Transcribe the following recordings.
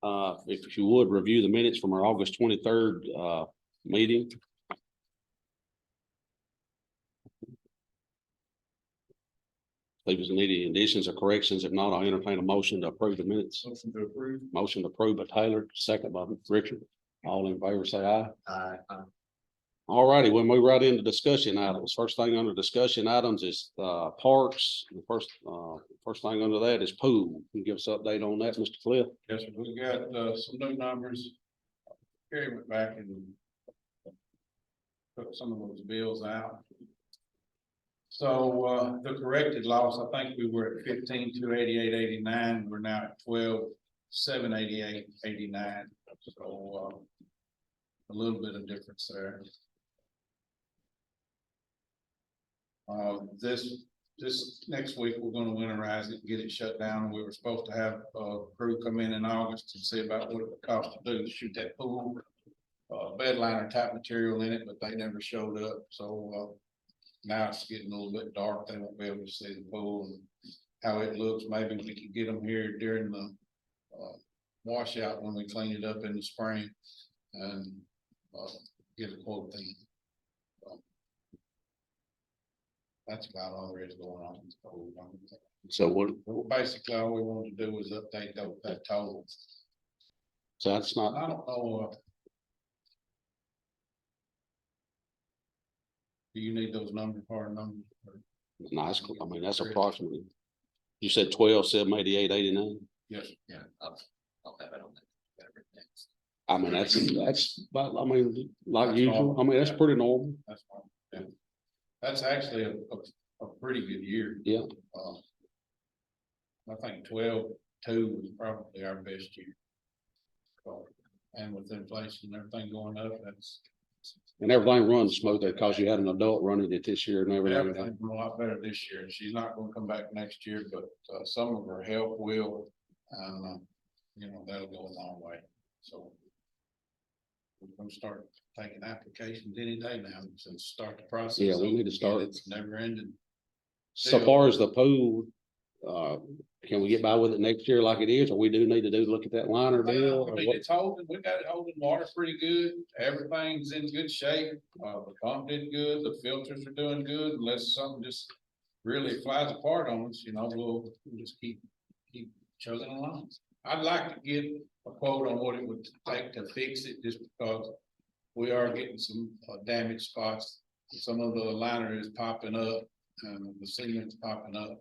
If you would review the minutes from our August 23rd, meeting. If there's any additions or corrections, if not, I'll entertain a motion to approve the minutes. Motion to approve. Motion to approve by Taylor, second by Richard. All in favor, say aye. Aye. All righty, we'll move right into discussion items. First thing under discussion items is parks. The first thing under that is pool. Can you give us an update on that, Mr. Cliff? Yes, sir. We got some new numbers. Carrie went back and took some of those bills out. So the corrected loss, I think we were at 15,288.89. We're now at 12,788.89. So a little bit of difference there. This next week, we're gonna winterize it and get it shut down. We were supposed to have a crew come in August and see about what it would cost to do to shoot that pool. Bed liner type material in it, but they never showed up, so now it's getting a little bit dark. They won't be able to see the pool and how it looks. Maybe we can get them here during the washout when we clean it up in the spring and get a quote then. That's about all there is going on. So what, Basically, all we wanted to do was update that total. so that's not, I don't know. Do you need those numbers, hard numbers? nice. I mean, that's approximately, you said 12,788.89. Yes. Yeah, I'll have it on that. I mean, that's about, I mean, like That's usual. normal. I mean, that's pretty normal. That's fine. Yeah. That's actually a pretty good year. Yeah. I think 12.2 was probably our best year. So, and with inflation and everything going up, And everything runs smoothly because you had an adult running it this year and everything. everything's a lot better this year. She's not gonna come back next year, but some of her help will, and that'll go a long way. So we're gonna start taking applications any day now, since start the process. Yeah, we need to start. It's never ending. So far as the pool, can we get by with it next year like it is, or we do need to look at that liner deal? I or mean, what? it's holding, we got it holding water pretty good. Everything's in good shape. The pump did good. The filters are doing good. Unless something just really flies apart on us, we'll just keep chugging along. I'd like to get a quote on what it would take to fix it, just because we are getting some damaged spots. Some of the liner is popping up and the cement's popping up.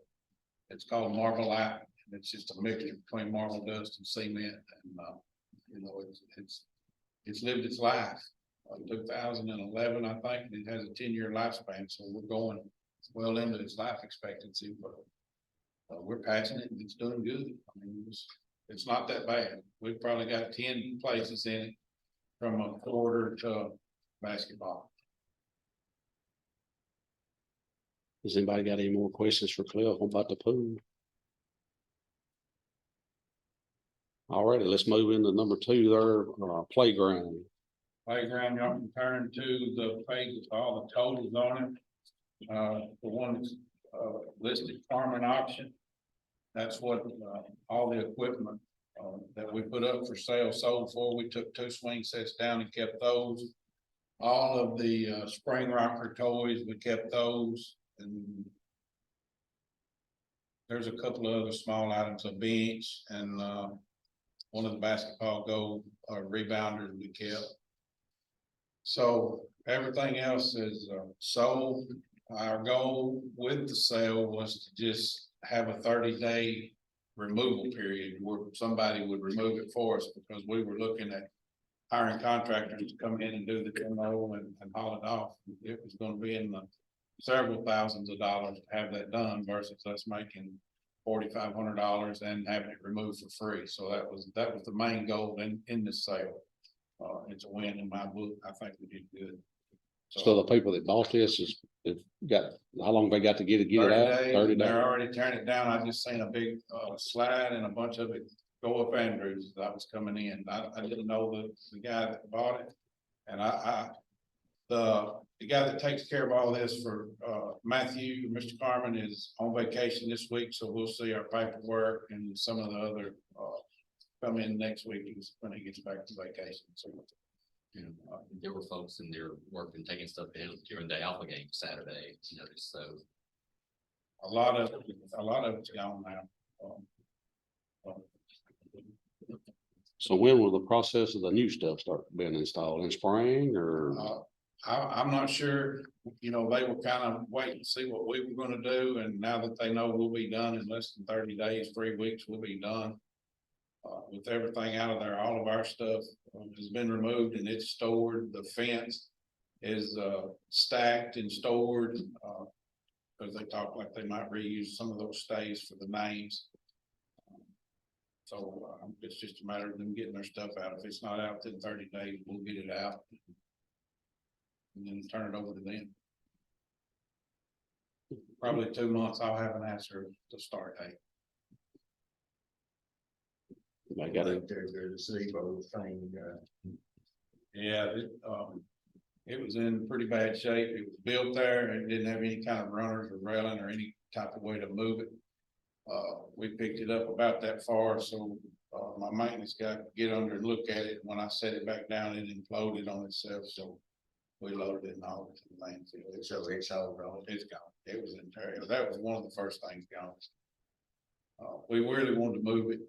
It's called Marbalite, and it's just a mixture between marble dust and cement, and it's lived its life. 2011, I think, and it has a 10-year lifespan, so we're going well into its life expectancy, but we're patching it and it's doing good. I mean, it's not that bad. We've probably got 10 places in it, from a quarter to basketball. Has anybody got any more questions for Cliff about the pool? All righty, let's move into number 2 there, playground. Playground, y'all can turn to the page with all the totals on it. The one that's listed farming auction. That's what all the equipment that we put up for sale sold for. We took 2 swing sets down and kept those. All of the spring rocker toys, we kept those. And there's a couple of other small items, a bench and one of the basketball goal rebounders we kept. So everything else is sold. Our goal with the sale was to just have a 30-day removal period where somebody would remove it for us, because we were looking at hiring contractors to come in and do the demo and haul it off. It was going to be in the several thousands of dollars to have that done versus us making $4,500 and having it removed for free. So that was the main goal in this sale. It's a win in my book. I think we did good. So the people that bought this have got, how long they got to get it out? 30 days. They're already tearing it down. I just seen a big slide and a bunch of it go up Andrews that was coming in. I didn't know the guy that bought it. And the guy that takes care of all this for Matthew, Mr. Carmen, is on vacation this week, so we'll see our paperwork and some of the other come in next week, when he gets back to vacation, so. You know, there were folks in there working, taking stuff down during the Alpha game Saturday, you know, so. A lot of it's gone now. So when will the process of the new stuff start being installed, in spring or? I'm not sure, you know, they were kind of waiting to see what we were gonna do, and now that they know we'll be done in less than 30 days, 3 weeks, we'll be done. With everything out of there, all of our stuff has been removed and it's stored. The fence is stacked and stored. Because they talk like they might reuse some of those stays for the names. So it's just a matter of them getting their stuff out. If it's not out in 30 days, we'll get it out. And then turn it over to them. Probably 2 months, I'll have an answer to start date. I got it. There's a gazebo thing, Yeah, it was in pretty bad shape. It was built there and didn't have any kind of runners or railing or any type of way to move it. We picked it up about that far, so my maintenance guy could get under and look at it. When I set it back down, it imploded on itself, so we loaded it and hauled it to the landfill. so it's all gone. It's gone. It was in there. That was one of the first things gone. We really wanted to move it,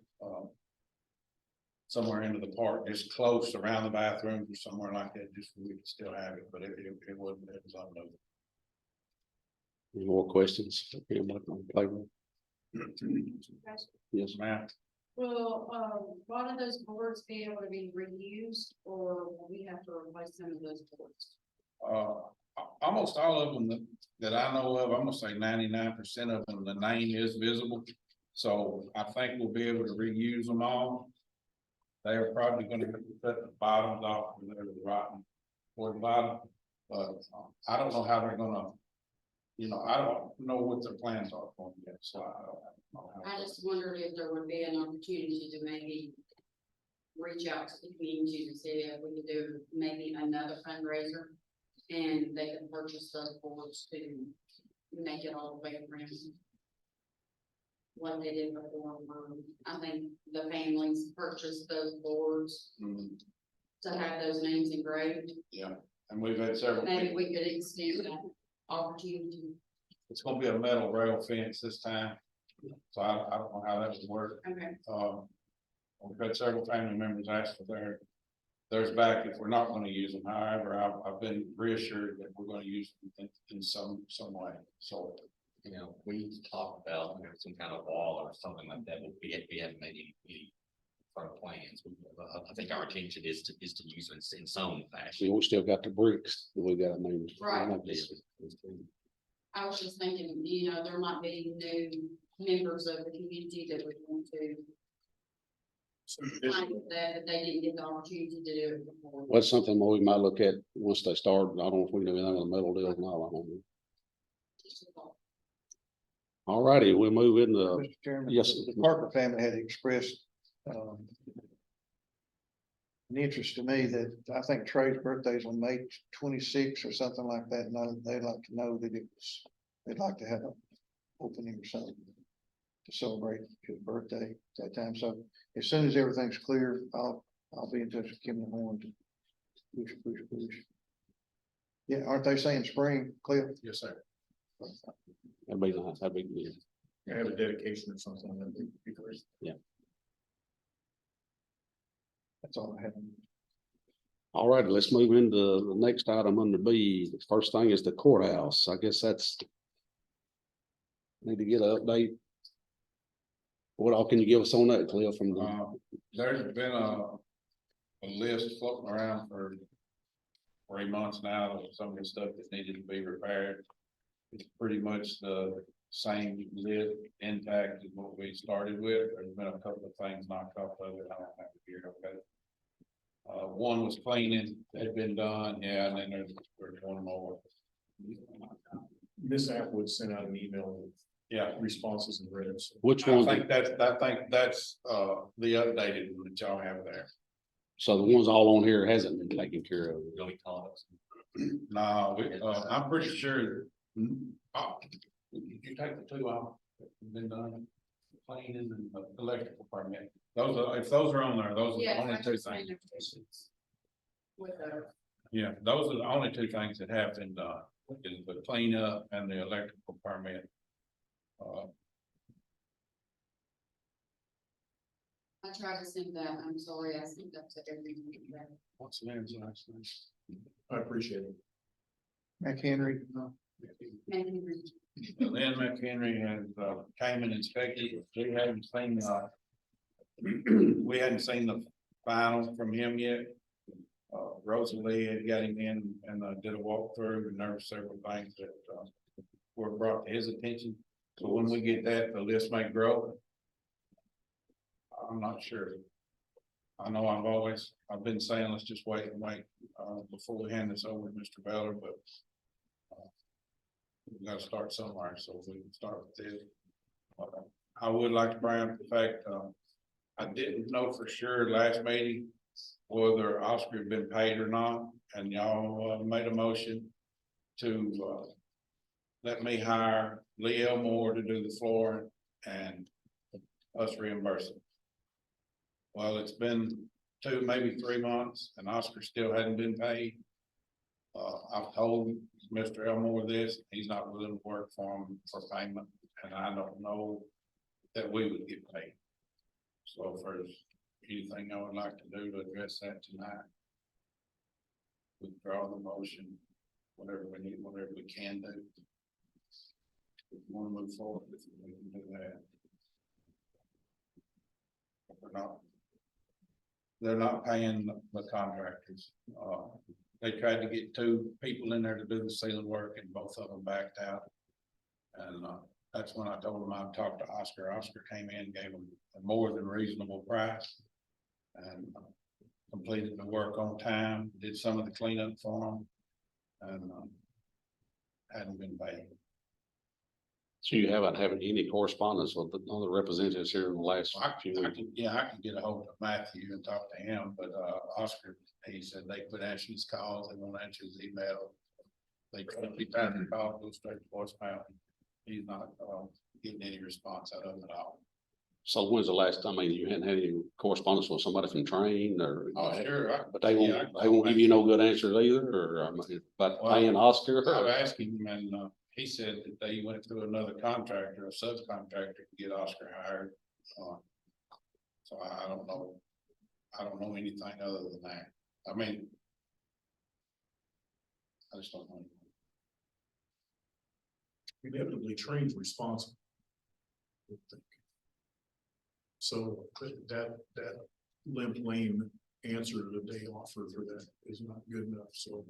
somewhere into the park, just close around the bathrooms or somewhere like that, just so we could still have it, but it wasn't, it was unloaded. Any more questions? Anybody on the playground? Yes, Ma'am, Will, a lot of those boards be able to be reused, or will we have to replace some of those boards? almost all of them that I know of, I'm gonna say 99% of them, the name is visible. So I think we'll be able to reuse them all. They're probably gonna have to cut the bottoms off and they're rotten for the bottom, but I don't know how they're gonna. You know, I don't know what their plans are for them yet, so I don't know. I just wondered if there would be an opportunity to maybe reach out to the community to see if we could do maybe another fundraiser, and they could purchase those boards to make it all the way around. What they did before, I think the families purchased those boards Mhm. to have those names engraved. Yeah, and we've had several. Maybe we could extend that opportunity. It's gonna be a metal rail fence this time, so I don't know how that would work. Okay. We've had several family members ask for theirs back if we're not gonna use them. However, I've been reassured that we're gonna use them in some way, so. You know, we talked about, you know, some kind of wall or something like that, but we haven't made any firm plans. I think our intention is to use it in some fashion. we still got the bricks that we got named. Right. I was just thinking, you know, there might be new members of the community that would want to find that, if they didn't get the opportunity to do it before. What's something we might look at once they start? I don't know if we know anything on the metal deal and all. I don't know. All righty, we'll move into, Mr. Chairman. yes. The Parker family had expressed, an interest to me that I think Trey's birthday is on May 26th or something like that, and they'd like to know that they'd like to have an opening or something to celebrate his birthday at that time. So as soon as everything's clear, I'll be in touch with Kim and Horn to push. Yeah, aren't they saying spring, Cliff? Yes, sir. that'd be nice, that'd be good. Have a dedication or something, that'd be great. That's all I have. All right, let's move into the next item under B. The first thing is the courthouse. I guess that's. Need to get an update. What all can you give us on that, Cliff, from the, There's been a list floating around for 3 months now of some of the stuff that needed to be repaired. It's pretty much the same list intact as what we started with. There's been a couple of things knocked off of it. I don't have it here, okay. One was cleaning, had been done, yeah, and then there's one more. Miss Atwood sent out an email with Yeah, responses and read it. which I one? think that's the updated one that y'all have there. So the ones all on here hasn't been taken care of. Really talks. No, I'm pretty sure. Did you take the two off? Been done? cleaning and the electrical permit. Those are, if those are on there, those are the Yeah. only I two just made things. notations with a, Yeah, those are the only two things that have been done, is the cleanup and the electrical permit. I tried to send that, I'm sorry, I sent that to everyone. What's the name's last name? I appreciate it. McHenry, Maybe reach. Lynn McHenry has, came and inspected, we hadn't seen, we hadn't seen the final from him yet. Rosalie had got him in and, did a walkthrough, and there were several things that, were brought to his attention. So when we get that, the list may grow. I'm not sure. I know I've been saying, let's just wait and wait, before we hand this over to Mr. Beller, but. We gotta start somewhere, so if we can start with this. I would like to bring up the fact, I didn't know for sure last meeting whether Oscar had been paid or not, and y'all, made a motion to, let me hire Lee Elmore to do the flooring and us reimburse it. Well, it's been 2, maybe 3 months, and Oscar still hadn't been paid. I've told Mr. Elmore this, he's not willing to work for him for payment, and I don't know that we would get paid. So if there's anything I would like to do to address that tonight, withdraw the motion, whatever we need, whatever we can do. If we want to move forward, if we can do that. If they're not paying the contractors. They tried to get 2 people in there to do the ceiling work, and both of them backed out. And, that's when I told them I'd talk to Oscar. Oscar came in, gave them a more than reasonable price. And completed the work on time, did some of the cleanup for them. And, hadn't been paid. So you haven't had any correspondence with the other representatives here in the last few I weeks? can get a hold of Matthew and talk to him, but, Oscar, he said they quit answering his calls, they won't answer his email. They couldn't be trying to call, go straight to voicemail. He's not, getting any response out of them at all. So when's the last time, you hadn't had any correspondence with somebody from Train or? Oh, sure. But they yeah, won't give you no good answers either, or, but Well, paying Oscar? I've asked him, and, he said that they went through another contractor, a subcontractor, to get Oscar hired. So I don't know. I don't know anything other than that. I mean. I just don't know. Inevitably, Train's responsible. So that limp lane answer that they offer for that is not good enough, so.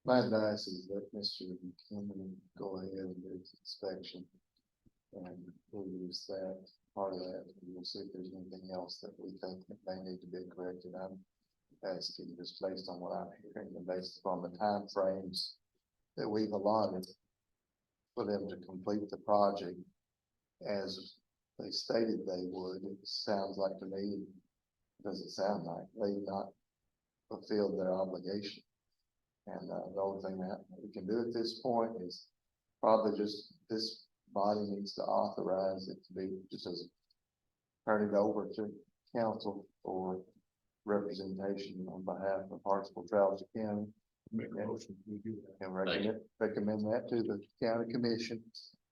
my advice is let Mr. McHenry go ahead and do his inspection. And we'll use that, part of that, and we'll see if there's anything else that we think that may need to be corrected. I'm asking just based on what I'm hearing and based upon the time frames that we've allotted for them to complete the project as they stated they would. It sounds like to me, doesn't sound like they've not fulfilled their obligation. And the only thing that we can do at this point is probably just this body needs to authorize it to be just as turn it over to council for representation on behalf of Hartsville Travis County. Make a motion, we do that. And recommend that to the county commission.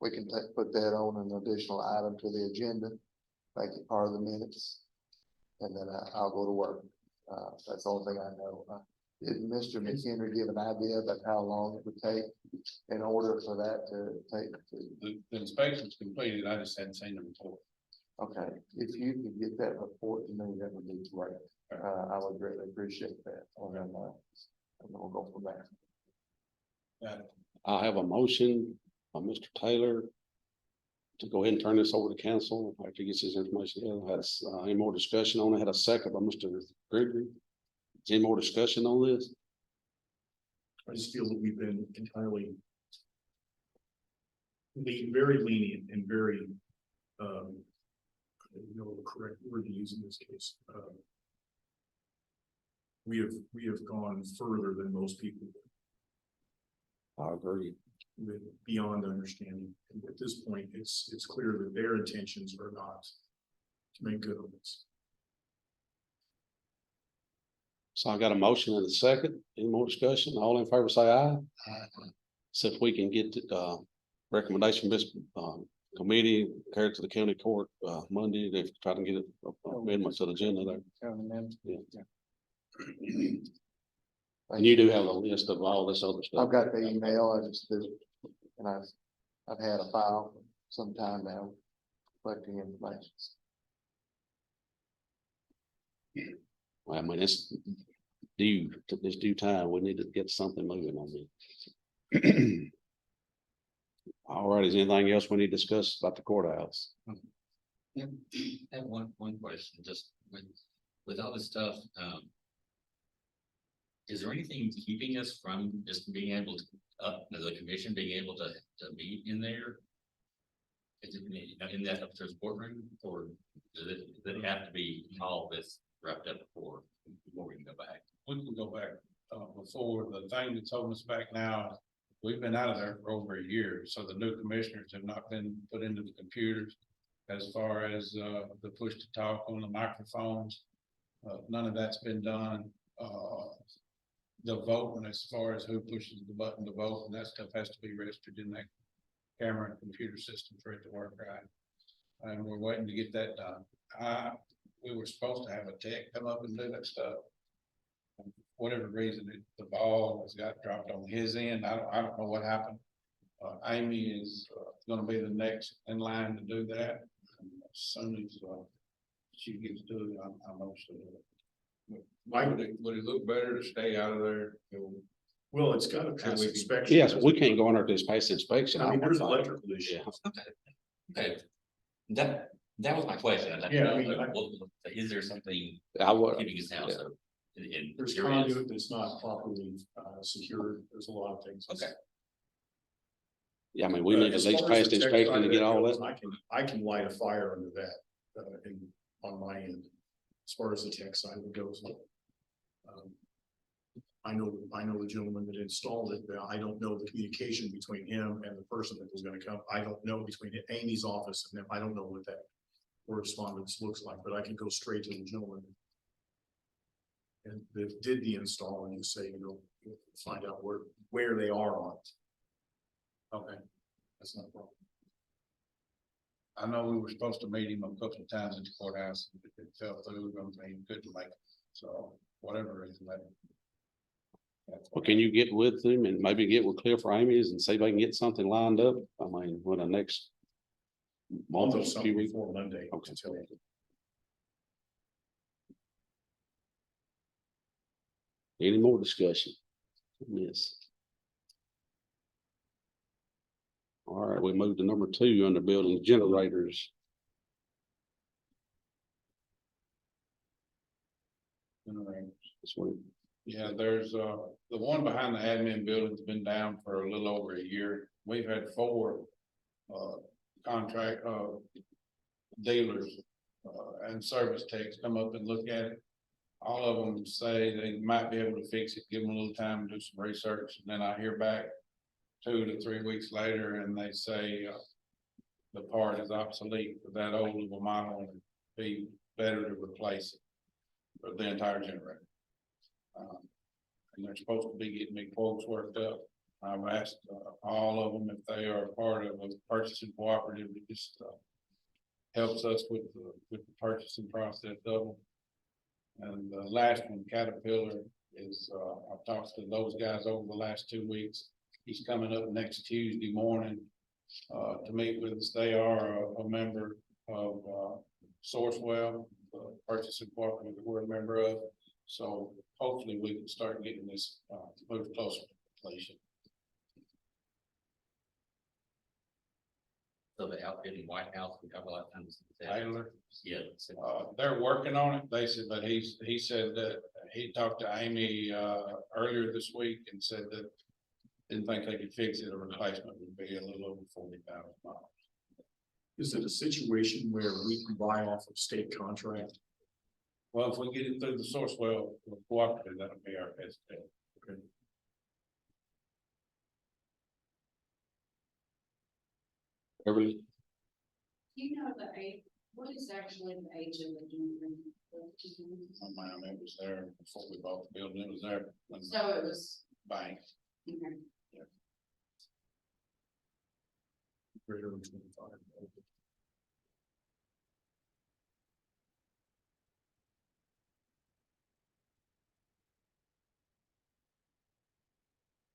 We can put that on an additional item to the agenda, make it part of the minutes. And then I'll go to work. That's the only thing I know. Did Mr. McHenry give an idea about how long it would take in order for that to take? The inspection's completed. I just hadn't seen the report. Okay, if you could get that report to me, that would be great. I would really appreciate that. And then we'll go from there. I have a motion by Mr. Taylor to go ahead and turn this over to council after he gets his information. Has any more discussion on it? Had a second by Mr. Gregory. Is any more discussion on this? I just feel that we've been entirely very lenient and very, I don't know the correct word to use in this case. We have gone further than most people. I agree. with beyond understanding. And at this point, it's clear that their intentions are not to make good on this. So I got a motion and a second. Any more discussion? All in favor, say aye. So if we can get, recommendation from this, committee carried to the county court, Monday, they try to get it amendments to the agenda there. And you do have a list of all this other stuff. I've got the email, I just did, and I've had a file some time now, collecting information. Well, I mean, it's due time. We need to get something moving on this. All right, is anything else we need to discuss about the courthouse? Yeah, I have one question, just with all this stuff, is there anything keeping us from just being able to, the commission being able to meet in there? Is it in that upstairs courtroom, or does it have to be all this wrapped up before we can go back? We can go back, before. The thing that's holding us back now, we've been out of there for over a year, so the new commissioners have not been put into the computers. As far as, the push to talk on the microphones, none of that's been done. The voting, as far as who pushes the button to vote, and that stuff has to be registered in that camera and computer system for it to work right. And we're waiting to get that done. We were supposed to have a tech come up and do that stuff. Whatever reason, the ball has got dropped on his end. I don't know what happened. Amy is gonna be the next in line to do that. And as soon as she gets to it, I'm gonna do it. Would it look better to stay out of there? Well, it's got to pass inspection. Yes, we can't go under this past inspection. I mean, there's don't think. electrical issues. Okay, that was my question. I'd like to Yeah, know, I mean, is there something I would, keeping us out? yeah. So, There's there is. conduit that's not properly secured. There's a lot of things. Okay. yeah, I mean, we need at As least far as past the tech inspection side to of get it all goes, that. I can light a fire under that, on my end, as far as the tech side of it goes. I know the gentleman that installed it, but I don't know the communication between him and the person that was gonna come. I don't know between Amy's office and them. I don't know what that correspondence looks like, but I can go straight to the gentleman and that did the install and you say, find out where they are on it. Okay, that's not a problem. I know we were supposed to meet him a couple of times at the courthouse. It fell through, he couldn't make it. So whatever reason that. Well, can you get with them and maybe get with Cliff Ramey's and see if they can get something lined up? I mean, when the next I'll month know or something few weeks. before Monday. Okay. To tell you. Any more discussion? Yes. All right, we moved to number 2 under building generators. This one, Yeah, there's, the one behind the admin building's been down for a little over a year. We've had 4, contract, dealers, and service techs come up and look at it. All of them say they might be able to fix it, give them a little time to do some research, and then I hear back 2 to 3 weeks later, and they say, the part is obsolete for that old of a model, and it'd be better to replace it for the entire generator. And they're supposed to be getting me quotes worked up. I've asked all of them if they are part of a purchasing cooperative. It just helps us with the purchasing process double. And the last one, Caterpillar, is I've talked to those guys over the last 2 weeks. He's coming up next Tuesday morning to meet with us. They are a member of Sourcewell, the purchasing cooperative that we're a member of. So hopefully we can start getting this move closer to completion. So the outfit in White House, we have a lot of times. Taylor, Yeah. they're working on it. They said, but he said that he talked to Amy earlier this week and said that didn't think they could fix it. A replacement would be a little over $40,000. Is it a situation where we can buy off of state contract? Well, if we get it through the Sourcewell cooperative, that'll be our best bet. Okay. Everly, Do you know the age, what is actually the age of the gym? My mind, it was there before we bought the building, it was there when the So it was, bank. okay. Greater than 25.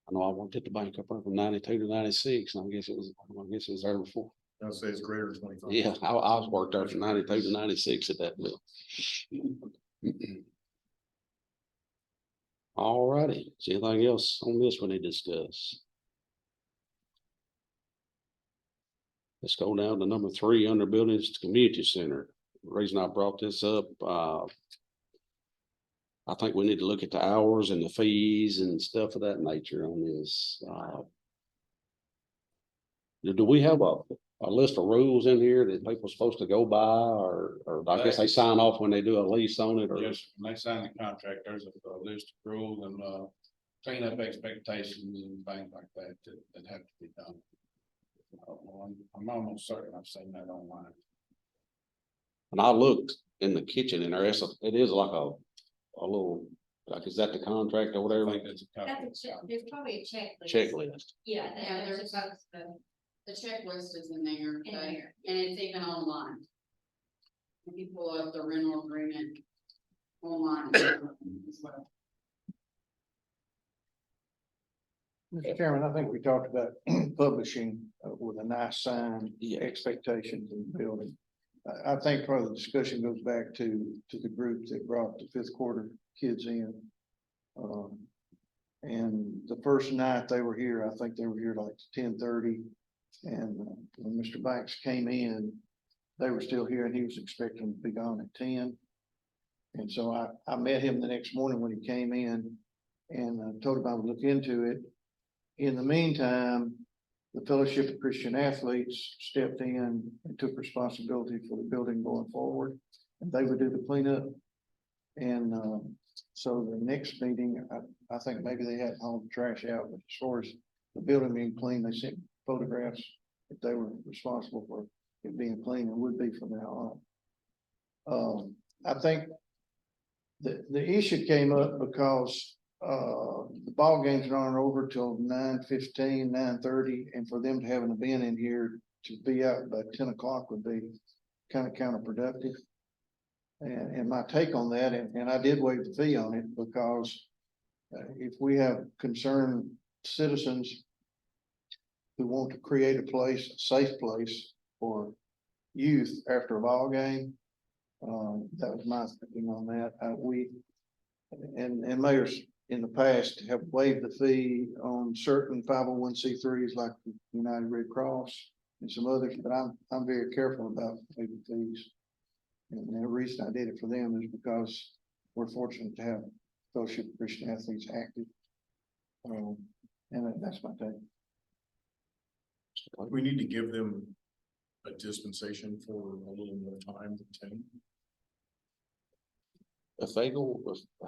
I know I worked at the bank up there from 92 to 96, and I guess it was there before. I'll say it's greater than 25. Yeah, I was worked there from 92 to 96 at that mill. All righty, is anything else on this we need to discuss? Let's go down to number 3 under buildings, community center. The reason I brought this up, I think we need to look at the hours and the fees and stuff of that nature on this. Do we have a list of rules in here that people are supposed to go by, or I guess they sign off when they do a lease on it, or? Yes, when they sign the contract, there's a list of rules and, cleanup expectations and things like that have to be done. I'm almost certain I've seen that online. And I looked in the kitchen in there, it is like a little, like, is that the contract or I whatever? think that's a copy. That's a check, there's probably a checklist. Checklist. Yeah, there's the checklist is in there, but, and it's even online. If you pull up the rental agreement online as well. Mr. Chairman, I think we talked about publishing with a nice sign, Yeah. expectations in the building. I think part of the discussion goes back to the group that brought the fifth quarter kids in. And the first night they were here, I think they were here like 10:30. And when Mr. Banks came in, they were still here and he was expecting to be gone at 10. And so I met him the next morning when he came in and told him I would look into it. In the meantime, the Fellowship of Christian Athletes stepped in and took responsibility for the building going forward, and they would do the cleanup. And so the next meeting, I think maybe they hadn't hauled the trash out, but as far as the building being clean, they sent photographs that they were responsible for it being clean and would be from now on. I think the issue came up because the ball games aren't over till 9:15, 9:30, and for them to have an event in here to be out by 10 o'clock would be kind of counterproductive. And my take on that, and I did waive the fee on it because if we have concerned citizens who want to create a place, a safe place for youth after a ball game, that was my thinking on that. And mayors in the past have waived the fee on certain 501c3s like the United Red Cross and some others, but I'm very careful about waiving fees. And the reason I did it for them is because we're fortunate to have Fellowship of Christian Athletes active. And that's my take. We need to give them a dispensation for a little more time than 10. If they go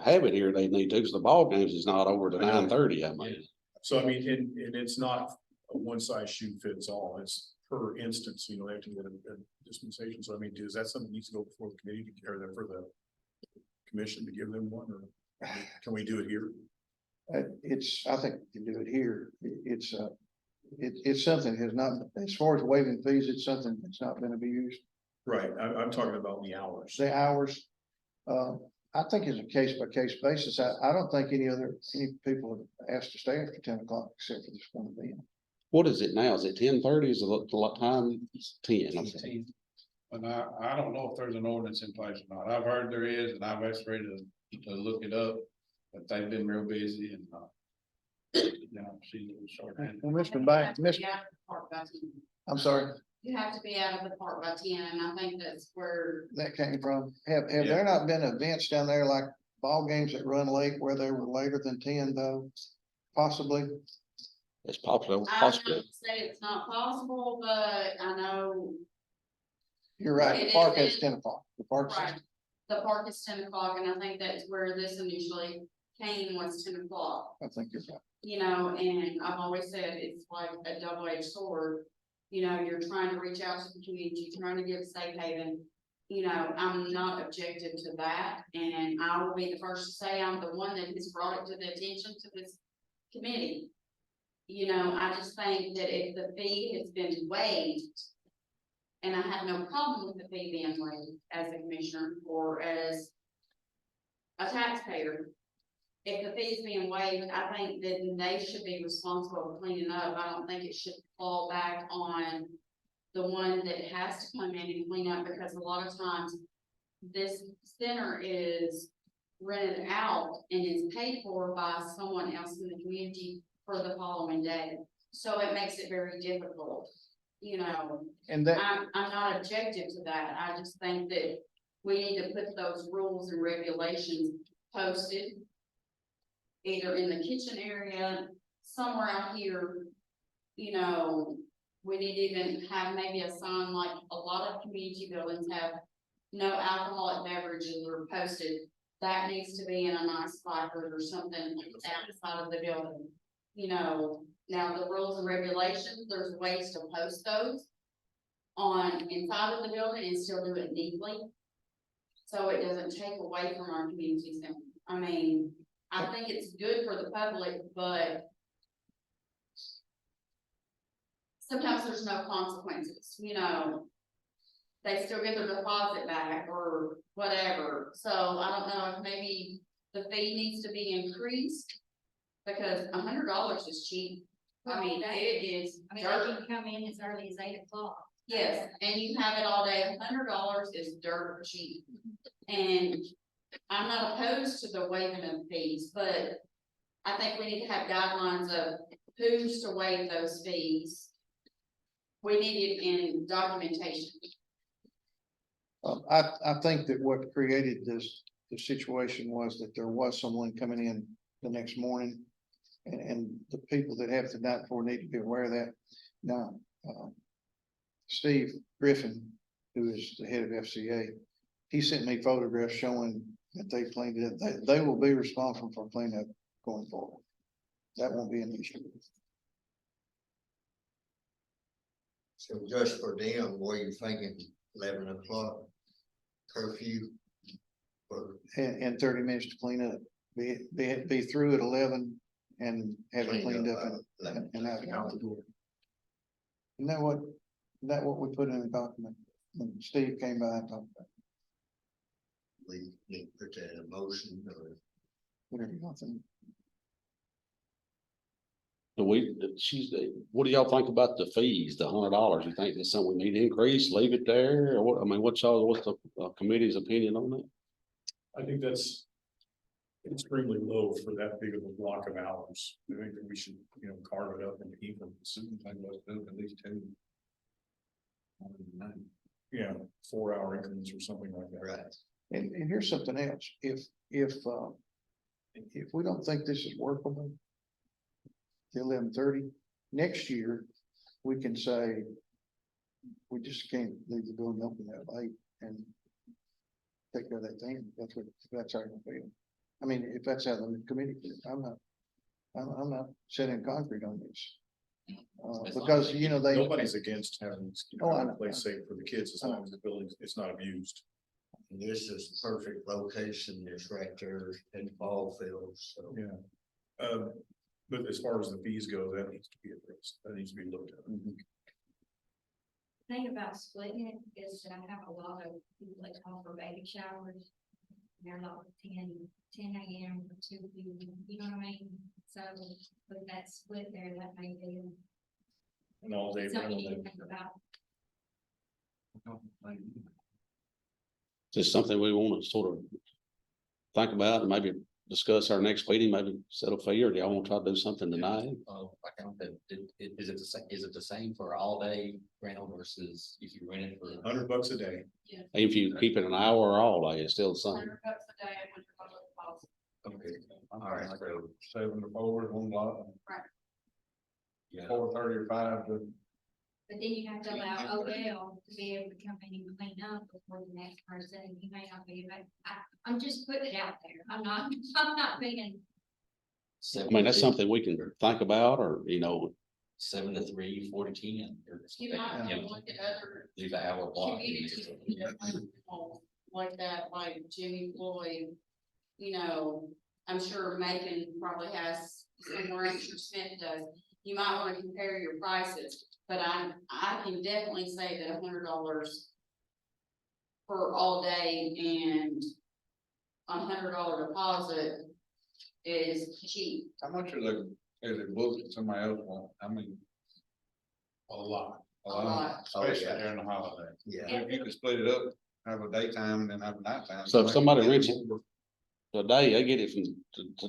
have it here, they need to, because the ball games is not over to I know. 9:30, I mean. So I mean, and it's not a one size shoe fits all, it's per instance, they have to get a dispensation. So I mean, is that something that needs to go before the committee or for the commission to give them one, or can we do it here? I think we can do it here. It's something that has not, as far as waiving fees, it's something that's not been abused. Right, I'm talking about the hours. The hours, I think it's a case by case basis. I don't think any people have asked to stay after 10 o'clock except for this one event. What is it now? Is it 10:30? Is it the time? It's 10. Okay. And I don't know if there's an ordinance in place or not. I've heard there is, and I've asked Ray to look it up, but they've been real busy and, she's a little short-handed. And Mr. You Banks, have to be out of the park by 10. I'm sorry, You have to be out of the park by 10, and I think that's where, that came from. Have there not been events down there like ball games that run late where they were later than 10 though? Possibly. It's possible. I don't Possible. say it's not possible, but I know, You're right. It The park is- has 10 o'clock. The park's right, the park is 10 o'clock, and I think that's where this initially came, was 10 o'clock. I think you're right. And I've always said it's like a double-edged sword. You know, you're trying to reach out to the community, trying to give safe haven. You know, I'm not objective to that, and I will be the first to say I'm the one that has brought it to the attention to this committee. You know, I just think that if the fee has been waived, and I have no problem with the fee being waived as a commissioner or as a taxpayer. If the fee's being waived, I think that they should be responsible for cleaning up. I don't think it should fall back on the one that has to come in and clean up, because a lot of times this center is rented out and is paid for by someone else in the community for the following day. So it makes it very difficult, you know. And that, I'm not objective to that. I just think that we need to put those rules and regulations posted, either in the kitchen area, somewhere out here, you know. We need to even have maybe a sign like a lot of community buildings have, no alcoholic beverages are posted. That needs to be in a nice placard or something outside of the building. You know, now the rules and regulations, there's ways to post those on inside of the building and still do it neatly. So it doesn't take away from our community center. I mean, I think it's good for the public, but sometimes there's no consequences, you know. They still get their deposit back or whatever. So I don't know if maybe the fee needs to be increased, because $100 is cheap. I mean, it is I mean, dirt. they can come in as early as 8 o'clock. Yes, and you have it all day. $100 is dirt cheap. And I'm not opposed to the waiving of fees, but I think we need to have guidelines of who's to waive those fees. We need it in documentation. I think that what created the situation was that there was someone coming in the next morning. And the people that have the night before need to be aware of that. Now, Steve Griffin, who is the head of FCA, he sent me photographs showing that they cleaned it up. They will be responsible for cleanup going forward. That won't be an issue. So just for them, what are you thinking, 11 o'clock curfew? Or And 30 minutes to clean up, be through at 11 and have it cleaned up and out the door. Isn't that what we put in the document when Steve came by and talked about? We need to put that in a motion or Whatever you want them. What do y'all think about the fees, the $100? You think that's something we need to increase, leave it there, or what? I mean, what's the committee's opinion on that? I think that's extremely low for that big of a block of hours. I think that we should, carve it up into increments. At least 2. Yeah, 4-hour increments or something like that. right. And here's something else, if we don't think this is workable. The 11:30, next year, we can say. We just can't leave the building open that late and. Take care of that thing, that's how you feel. I mean, if that's how the committee, feels, I'm not setting concrete on this. Because, they. Nobody's against having Oh, I a know. place safe for the kids as long as the building is not abused. And this is perfect location, it's right there in the ball field, so. Yeah. But as far as the fees go, that needs to be addressed, that needs to be looked at. Thing about splitting it is that I have a lot of people that call for baby showers. They're like 10 a.m. or 2 p.m., you know what I mean? So with that split there, that may be And all day. something long, you can think about. Just something we want to sort of think about and maybe discuss our next meeting, maybe set a fee, or do y'all want to try to do something tonight? I count that, is it the same for all day rental versus if you rent it for? $100 a day. If you keep it an hour or all day, it's still the same. $100 a day, $100 Okay, all right, so, 7 to 4 is one lot, yeah, 4:30 or 5 to. But then you have to allow OL to be able to come in and clean up before the next person, and he may not be, but I'm just putting it out there. I'm not being. I mean, that's something we can think about, or, 7 to 3, 4 to 10. Or You might something, want you to know, look at other leave an hour block. in communities there. like that, like Jimmy Floyd. You know, I'm sure Macon probably has somewhere extra Smith does. You might want to compare your prices, but I can definitely say that $100 for all day and $100 deposit is cheap. How much are they, is it booked that somebody else want? I mean. A lot. A lot. Especially Oh, yeah. during the holiday. Yeah, If you could split it up, have a daytime and then have a nighttime. So if somebody rents it a day, they get it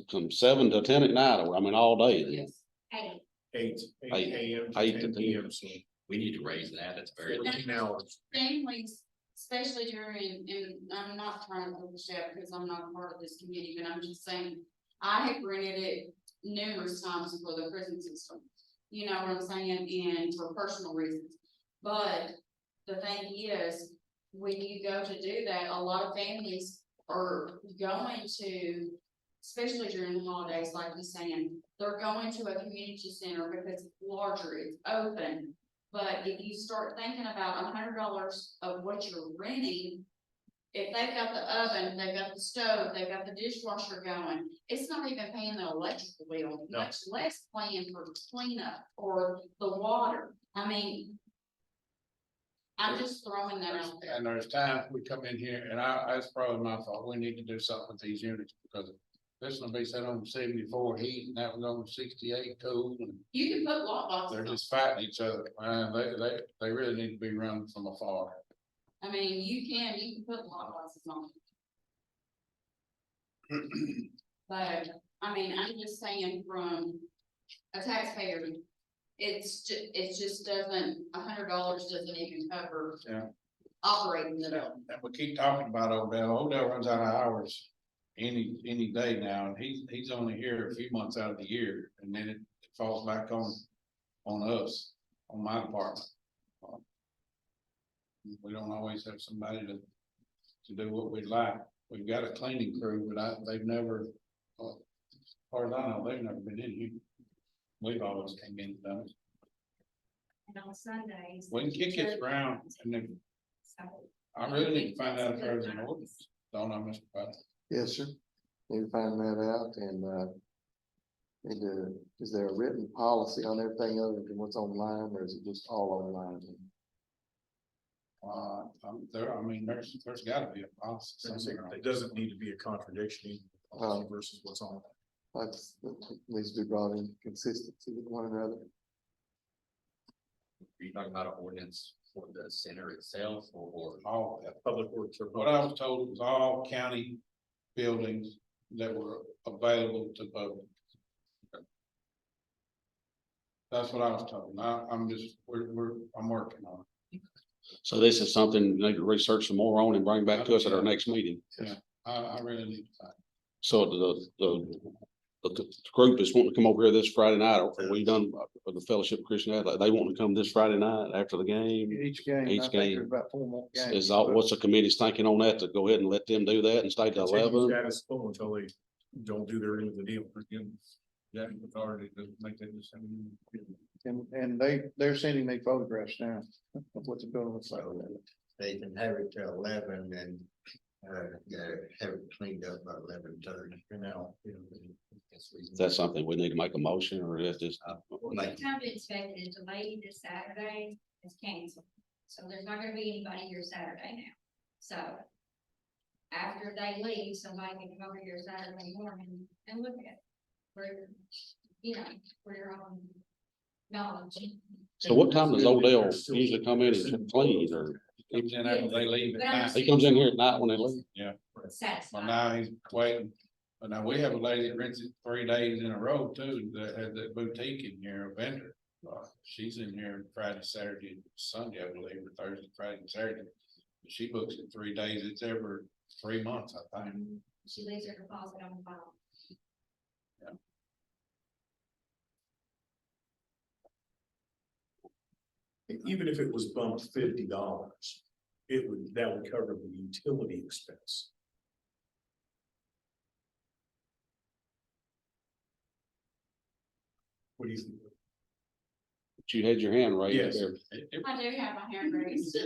from 7 to 10 at night, or I mean, all day then. Yes. Hey, 8 AM to 8 to 10 10. PM, so We need to raise that. It's very. 14 hours. Families, especially during, and I'm not trying to overstep because I'm not part of this committee, but I'm just saying, I have rented it numerous times for the prison system. You know what I'm saying, and for personal reasons. But the thing is, when you go to do that, a lot of families are going to, especially during the holidays, like he's saying, they're going to a community center because it's larger, it's open. But if you start thinking about $100 of what you're renting, if they've got the oven, they've got the stove, they've got the dishwasher going, it's not even paying the electrical bill, No. much less paying for the cleanup or the water. I mean, I'm just throwing that out there. And there's times we come in here and that's probably my fault. We need to do something with these units because this will be set on 74 heat and that was on 68 cool and You can put lock boxes they're on. just fighting each other. They really need to be run from afar. I mean, you can put lock boxes on. But, I mean, I'm just saying from a taxpayer, it just doesn't, $100 doesn't even cover. Yeah. Operating the building. And we keep talking about Odell. Odell runs out of hours any day now, and he's only here a few months out of the year, and then it falls back on us, on my department. We don't always have somebody to do what we like. We've got a cleaning crew, but they've never, as far as I know, they've never been in here. We've always came in and done it. and on Sundays. We can kick it around, and then So, I really need to find out if there's an ordinance, don't I, Mr. Butler? Yes, sir. Need to find that out and, is there a written policy on everything other than what's online, or is it just all online? I mean, there's gotta be a policy somewhere. It doesn't need to be a contradiction versus what's on. That's, that needs to be brought in consistency with one another. Are you talking about an ordinance for the center itself or? All of that. Public works or. What I was told was all county buildings that were available to public. That's what I was told. I'm just, I'm working on it. So this is something you need to research some more on and bring back to us at our next meeting. I really need to find. So the group is wanting to come over here this Friday night. Are we done with the Fellowship of Christian Athletes? They want to come this Friday night after the game? Each game, I Each think game. there's about 4 more games. Is all, what's the committee's thinking on that, to go ahead and let them do that and stay to Continue 11? status quo until they don't do their end of the deal. Jack authority to make that decision. And they're sending me photographs now of what the building looks like. they can have it till 11 and, have it cleaned up by 11:30. And now, Is that something we need to make a motion, or is this? Like, time to inspect it is delayed this Saturday, it's canceled, so there's not gonna be anybody here Saturday now. So after they leave, somebody can come over here Saturday morning and look at it. For, you know, for your own knowledge. So what time does Odell usually come in and clean, or Comes in after they leave at night. he comes in here at night when they leave? Well, Satisfied. now he's waiting, but now we have a lady that rents it 3 days in a row too, that has that boutique in here, a vendor. She's in here Friday, Saturday, Sunday, I believe, or Thursday, Friday, and Saturday. She books it 3 days, it's every 3 months, I think. She leaves her deposit on the file. even if it was bumped $50, that would cover the utility expense. What do you think? You had your hand raised Yes. there. I do have my hand raised.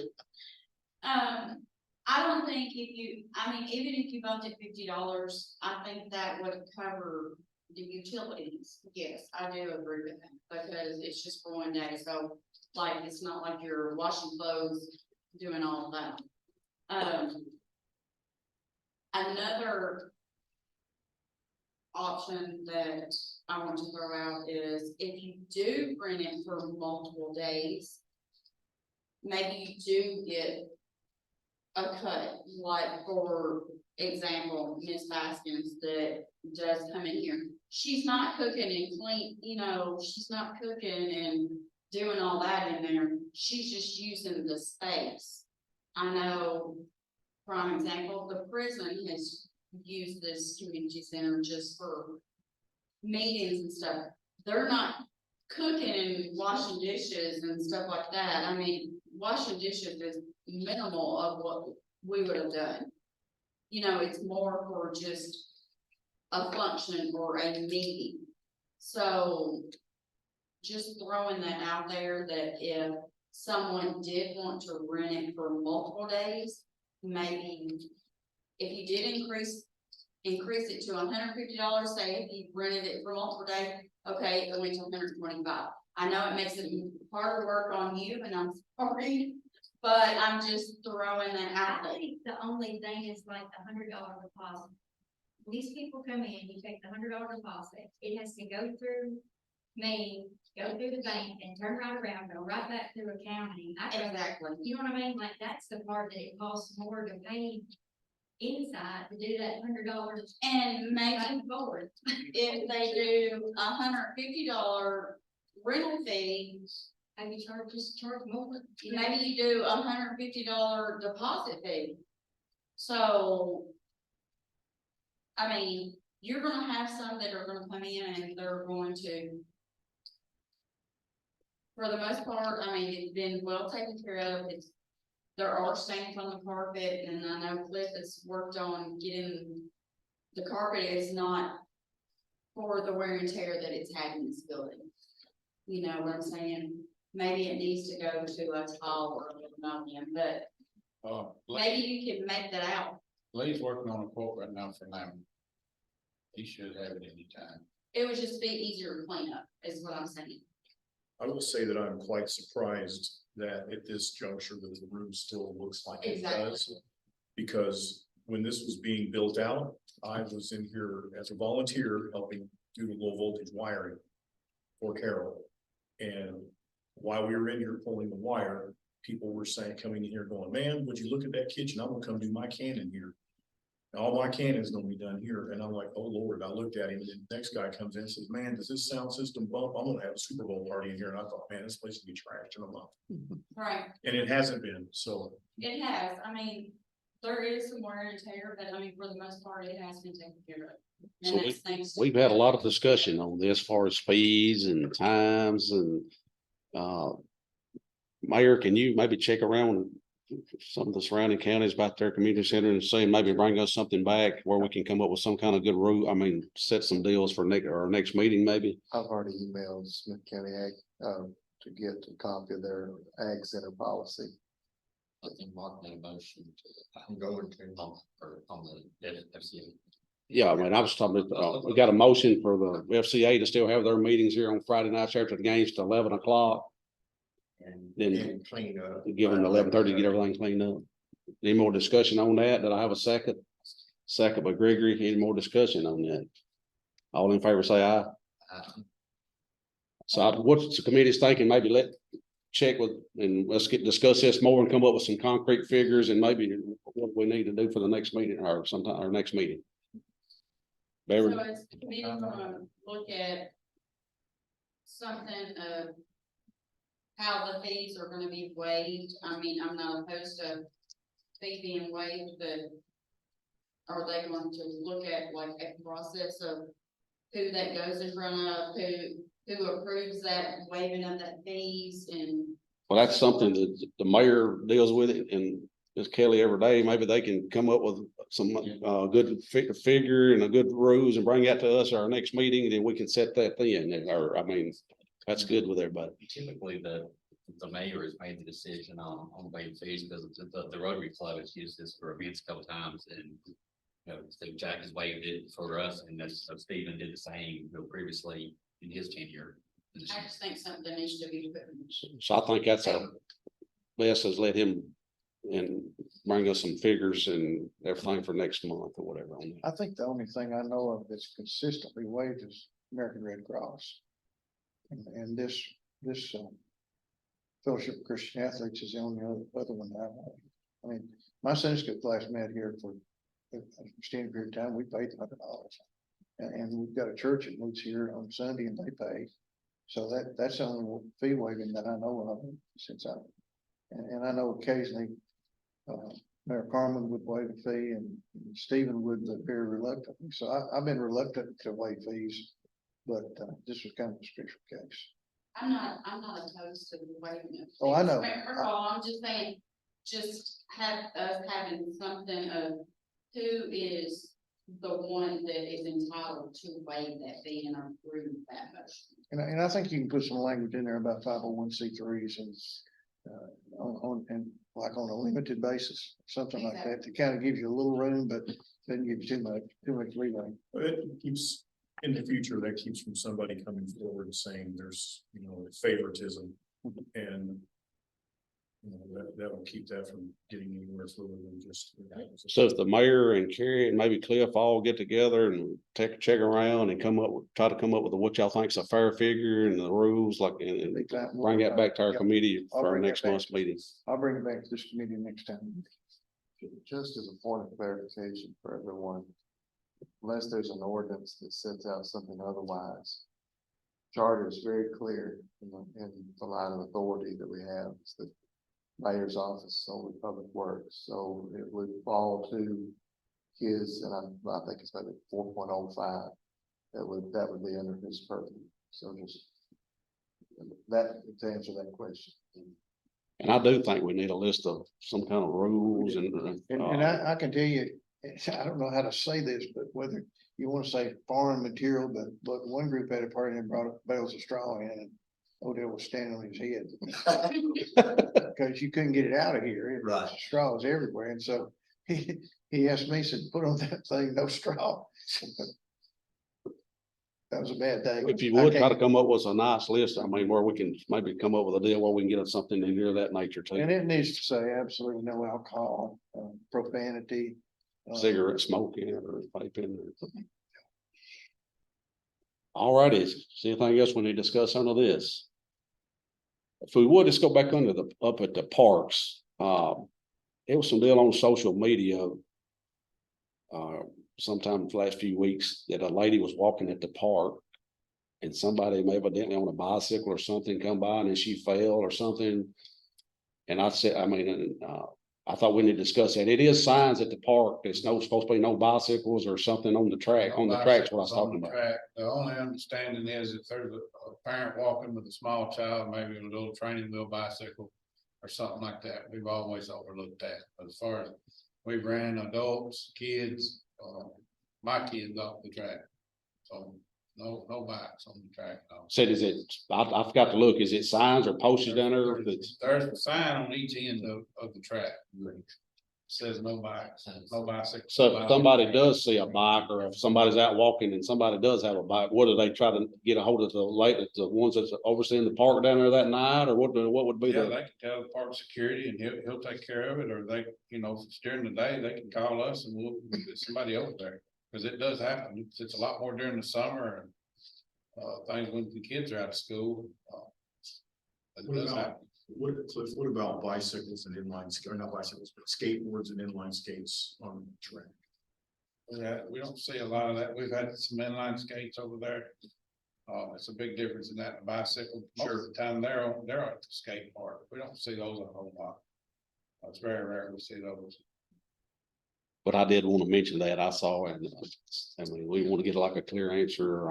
I don't think even if you bumped it $50, I think that would cover the utilities. Yes, I do agree with that, because it's just for one day, so like, it's not like you're washing clothes, doing all of that. Another option that I want to throw out is if you do rent it for multiple days, maybe you do get a cut, like for example, Miss Baskins that does come in here. She's not cooking and clean, she's not cooking and doing all that in there. She's just using the space. I know, prime example, the prison has used this community center just for meetings and stuff. They're not cooking and washing dishes and stuff like that. I mean, washing dishes is minimal of what we would have done. It's more for just a function or a meeting. So just throwing that out there, that if someone did want to rent it for multiple days, maybe if you did increase it to $150, say if you rented it for multiple days, okay, it went to $125. I know it makes it harder work on you, and I'm sorry, but I'm just throwing that out I there. think the only thing is like the $100 deposit. These people come in, you take the $100 deposit, it has to go through me, go through the bank, and turn right around, go right back through accounting. Exactly. You know what I mean? Like, that's the part that it costs more to pay inside to do that $100 And back maybe and forth. if they do $150 rental fee, And you charge more. maybe you do $150 deposit fee. So, I mean, you're gonna have some that are gonna come in and they're going to, for the most part, I mean, it's been well taken care of. There are stains on the carpet, and I know Cliff has worked on getting, the carpet is not for the wear and tear that it's had in this building. You know what I'm saying? Maybe it needs to go to a tile or a linoleum, but maybe you can make that out. Lee's working on a quote right now for now. He should have it anytime. It would just be easier to clean up, is what I'm saying. I will say that I'm quite surprised that at this juncture that the room still looks like it Exactly. does. Because when this was being built out, I was in here as a volunteer helping do the low voltage wiring for Carol. And while we were in here pulling the wire, people were saying, coming in here going, man, would you look at that kitchen? I'm gonna come do my cannon here. And all my cannon's gonna be done here. And I'm like, oh Lord, I looked at him, and then the next guy comes in and says, man, does this sound system bump? I'm gonna have a Super Bowl party in here. And I thought, man, this place will be trashed in a month. Right, And it hasn't been, so. it has, I mean, there is some wear and tear, but I mean, for the most part, it has been taken care of. So And that's thanks to- We've had a lot of discussion on this as far as fees and times and, Mayor, can you maybe check around some of the surrounding counties about their community center and say, maybe bring us something back where we can come up with some kind of good rule? I mean, set some deals for our next meeting, maybe? I've already emailed Smith County Ag, to get a copy of their ag center policy. I think Mark made a motion I'm going to. on the FCA. Yeah, I mean, I was talking about, we got a motion for the FCA to still have their meetings here on Friday nights after the games to 11 o'clock. Then And clean up. give them 11:30 to get everything cleaned up. Any more discussion on that? Did I have a second? Second by Gregory. Any more discussion on that? All in favor, say aye. So what's the committee's thinking? Maybe check with, and let's discuss this more and come up with some concrete figures and maybe what we need to do for the next meeting or sometime, our next meeting. Beverly? So it's the committee gonna look at something of how the fees are gonna be waived. I mean, I'm not opposed to fee being waived, but are they going to look at like a process of who that goes in front of, who approves that waiving of that fees and Well, that's something that the mayor deals with it and Ms. Kelly every day. Maybe they can come up with some good figure and a good rules and bring that to us at our next meeting, then we can set that then, or I mean. That's good with everybody. Typically, the mayor has made the decision on waiving fees because the Rotary Club has used this for events a couple times and. So Jack has waived it for us and that's, so Stephen did the same, previously in his tenure. I just think something needs to be put in. So I think that's our best is let him and bring us some figures and everything for next month or whatever on that. I think the only thing I know of that's consistently waived is American Red Cross. And this, Fellowship of Christian Athletes is the only other one that I know. I mean, my Sunday school class met here for an extended period of time, we paid $100. And we've got a church that meets here on Sunday and they pay. So that's the only fee waiving that I know of since and I know occasionally, Mayor Carmen would waive a fee and Stephen would very reluctantly. So I've been reluctant to waive fees, but this was kind of a special case. I'm not opposed to the waiving of. Oh, I know. First of all, I'm just saying, just have us having something of who is the one that is entitled to waive that fee and approve that motion. And I think you can put some language in there about 501c3s and and like on a limited basis, something like that, to kind of give you a little room, but doesn't give you too much leeway. But it keeps, in the future, that keeps from somebody coming forward and saying there's, favoritism and. That'll keep that from getting anywhere further than just. So if the mayor and Kerry and maybe Cliff all get together and take a check around and try to come up with what y'all think's a fair figure and the rules, like, and bring that back to our Yep. committee I'll for our bring that next back. month's meeting. I'll bring it back to this committee next time. Just as a point of clarification for everyone, unless there's an ordinance that sets out something otherwise. Charter is very clear in the line of authority that we have, it's the mayor's office over public works, so it would fall to his, and I think it's maybe 4.05. That would be under his purview, so just that to answer that question. And I do think we need a list of some kind of rules And I can tell you, I don't know how to say this, but whether you want to say foreign material, but one group had a party and brought bales of straw in and Odell was standing on his head. Because you couldn't get it out of here. Right. Straws everywhere. And so he asked me, he said, put on that thing, no straw. That was a bad day. if you would try to come up with a nice list, I mean, where we can maybe come up with a deal where we can get something in here of that nature too. And it needs to say absolutely no alcohol, profanity. Cigarette smoking or vaping. All righty, see anything else we need to discuss under this? If we would, just go back up at the parks. It was some deal on social media. Sometime in the last few weeks that a lady was walking at the park. And somebody may evidently on a bicycle or something come by and then she fell or something. And I said, I thought we need to discuss that. It is signs at the park. There's supposed to be no bicycles or something on the track, on the tracks, what I was talking about. The only understanding is if there's a parent walking with a small child, maybe a little training wheel bicycle or something like that, we've always overlooked that. But as far as we've ran adults, kids, my kids off the track. So no bikes on the track. No. Said, is it, I forgot to look, is it signs or posters down there? There's a sign on each end of the track. Says no bikes, no bicycles. So if somebody does see a bike or if somebody's out walking and somebody does have a bike, what do they try to get a hold of the ones that's overseeing the park down there that night, or what would be Yeah, the? they can tell the park security and he'll take care of it, or they, if it's during the day, they can call us and we'll get somebody over there. Cause it does happen. It's a lot more during the summer and things when the kids are out of school. It What does about- happen. Cliff, what about bicycles and or not bicycles, but skateboards and inline skates on the track? Yeah, we don't see a lot of that. We've had some inline skates over there. It's a big difference in that and bicycle. Most of the time they're at the skate park. We don't see those a whole lot. It's very rare we see those. But I did want to mention that I saw, and we want to get like a clear answer,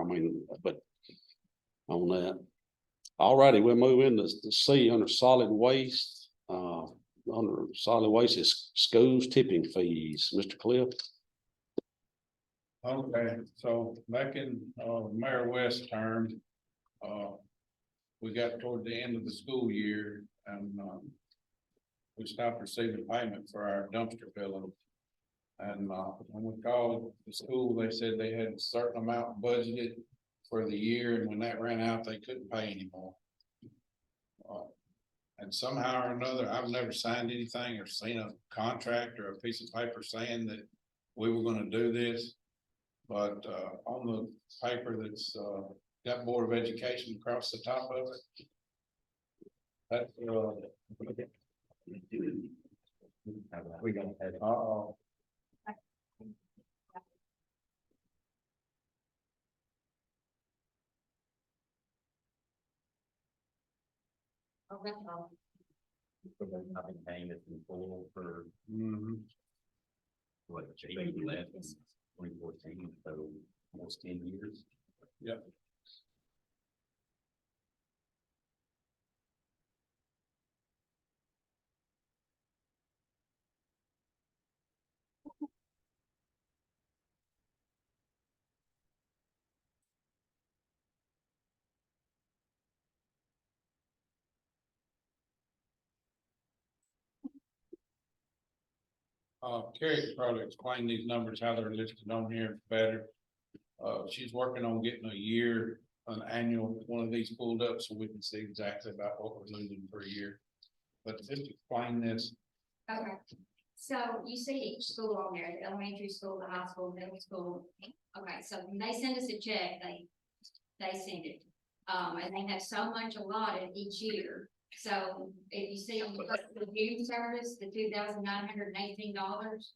but on that. All righty, we'll move into C under solid waste. Under solid waste is schools tipping fees. Mr. Cliff? Okay, so back in Mayor West term, we got toward the end of the school year and, we stopped receiving payment for our dumpster billing. And, when we called the school, they said they had a certain amount budgeted for the year, and when that ran out, they couldn't pay anymore. And somehow or another, I've never signed anything or seen a contract or a piece of paper saying that we were gonna do this. But, on the paper that's, got Board of Education across the top of it. That, We don't have. uh-oh. Oh, that's all. I've been paying it in full for Mhm. what, Jamie left in 2014, so almost 10 years. Yep. Carrie could probably explain these numbers, how they're listed on here better. She's working on getting a year, an annual, one of these pulled up so we can see exactly about what we're losing per year. But just explain this. Okay, so you see each school on there, the elementary school, the high school, middle school. Okay, so when they send us a check, they send it. And they have so much allotted each year. So if you see on the June service, the $2,918.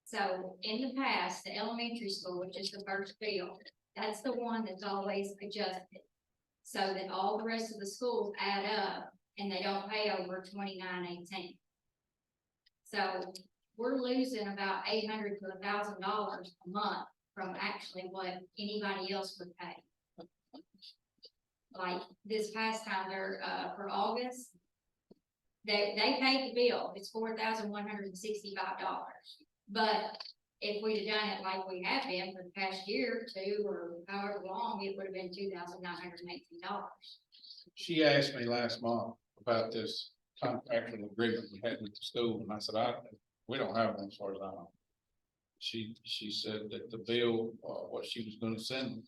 So in the past, the elementary school, which is the first bill, that's the one that's always adjusted. So that all the rest of the schools add up and they don't pay over 2918. So we're losing about $800 to $1,000 a month from actually what anybody else would pay. Like this past time, they're, for August, they paid the bill, it's $4,165. But if we'd have done it like we have been for the past year or two, or however long, it would have been $2,918. She asked me last month about this contractual agreement we had with the school, and I said, we don't have one as far as I know. She said that the bill, what she was gonna send them.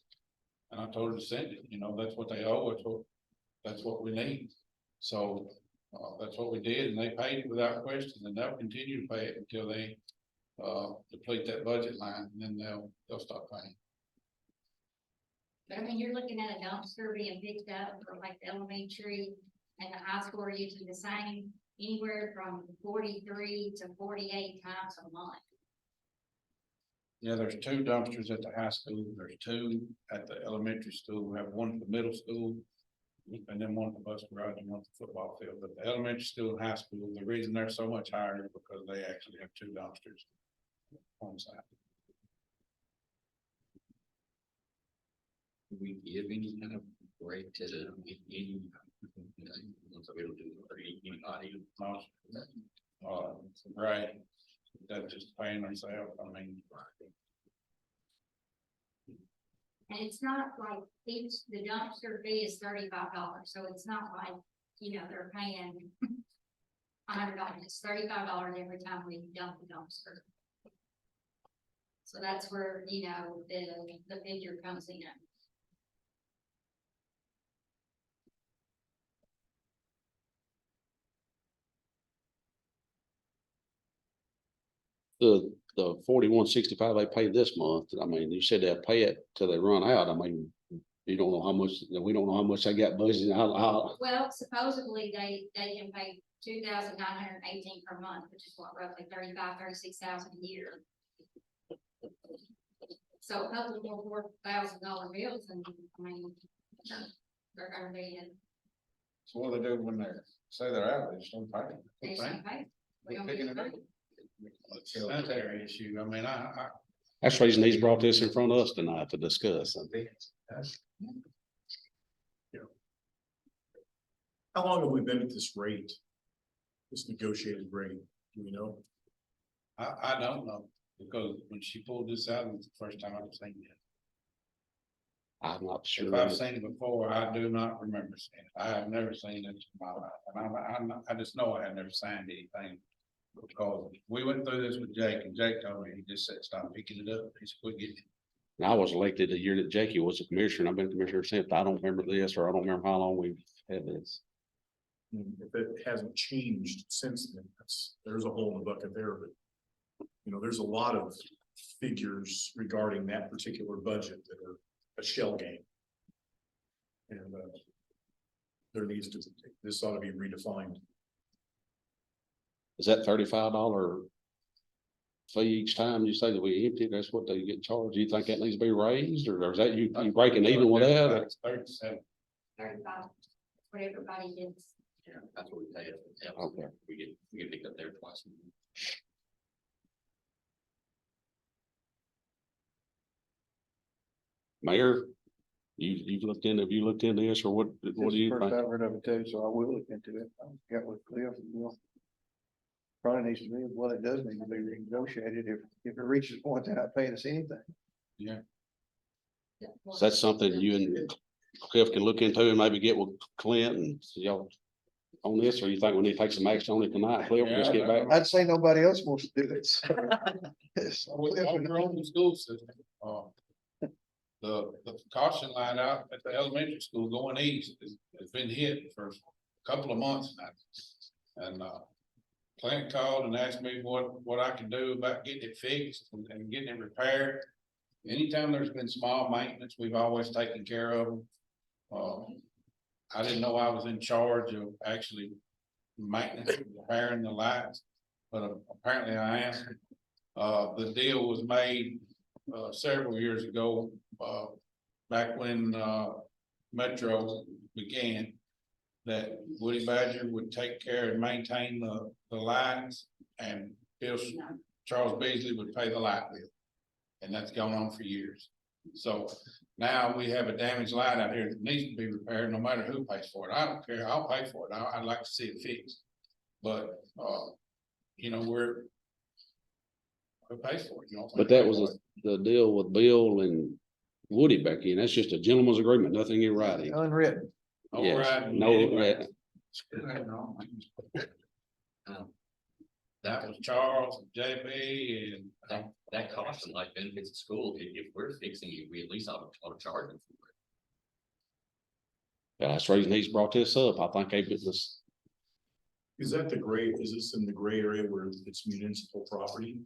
And I told her to send it, that's what they owe, that's what we need. So, that's what we did, and they paid it without question, and they'll continue to pay it until they, deplete that budget line, and then they'll stop paying. But I mean, you're looking at a dumpster being picked up for like the elementary and the high school are using the same, anywhere from 43 to 48 times a month. Yeah, there's 2 dumpsters at the high school, there's 2 at the elementary school, we have one at the middle school. And then one at the bus garage and one at the football field, but the elementary school and high school, the reason they're so much higher is because they actually have 2 dumpsters on site. Do we give any kind of break to the, any, so we don't do it for anybody? Right, that's just paying themselves, I mean. And it's not like the dumpster fee is $35, so it's not like, they're paying $100, it's $35 every time we dump the dumpster. So that's where, the figure comes in. The 4165 they pay this month, I mean, you said they'll pay it till they run out, I mean, you don't know how much, we don't know how much they got budgeted, Well, supposedly they can pay 2,918 per month, which is what, roughly 36,000 a year. So a couple more $4,000 bills, and I mean, they're gonna be in. So what do they do when say they're out, they just don't pay? They should pay. We don't Picking get it up. paid. It's a sanitary issue, I mean, that's the reason he's brought this in front of us tonight to discuss. How long have we been at this rate? This negotiated rate, do we know? I don't know, because when she pulled this out, it was the first time I've seen it. I'm not If sure. I've seen it before, I do not remember seeing it. I have never seen it in my life. And I just know I had never signed anything. Because we went through this with Jake and Jake told me, he just said, stop picking it up. He said, quit getting it. And I was elected the year that Jakey was a commissioner. I've been commissioner since. I don't remember this, or I don't remember how long we've had this. If it hasn't changed since then, there's a hole in the bucket there, but. You know, there's a lot of figures regarding that particular budget that are a shell game. And, this ought to be redefined. Is that $35 fee each time you say that we empty it? That's what they get charged. Do you think that needs to be raised, or is that you breaking even with that? It's 37. 35, what everybody gets. Yeah, that's what we pay it. Yeah, Okay. we get picked up there twice. Mayor, have you looked into this, or what This do is the you first think? I've heard of it too, so I will look into it. I'll get with Cliff and we'll. Probably needs to be, well, it does need to be renegotiated. If it reaches a point they're not paying us anything. Is that something you and Cliff can look into and maybe get with Clint and y'all on this, or you think we need to take some action on it tonight, Cliff? Just get back. I'd say nobody else wants to do it. so. We own our own school system. The caution light out at the elementary school going east has been hit for a couple of months now. And, Clint called and asked me what I can do about getting it fixed and getting it repaired. Anytime there's been small maintenance, we've always taken care of them. I didn't know I was in charge of actually maintenance, and repairing the lights, but apparently I am. The deal was made, several years ago, back when, Metro began, that Woody Badger would take care and maintain the lights, and Charles Beasley would pay the light bill. And that's gone on for years. So now we have a damaged light out here that needs to be repaired, no matter who pays for it. I don't care, I'll pay for it. I'd like to see it fixed. But, you know, who pays for it? You know, But that was the deal with Bill and Woody back in. That's just a gentleman's agreement, nothing in writing. Unwritten. Yes, Overriding no, anyway. That was Charles, JB, and That caution like benefits the school, if we're fixing it, we at least ought to charge them for it. that's the reason he's brought this up. I think they've been this, Is this in the gray area where it's municipal property?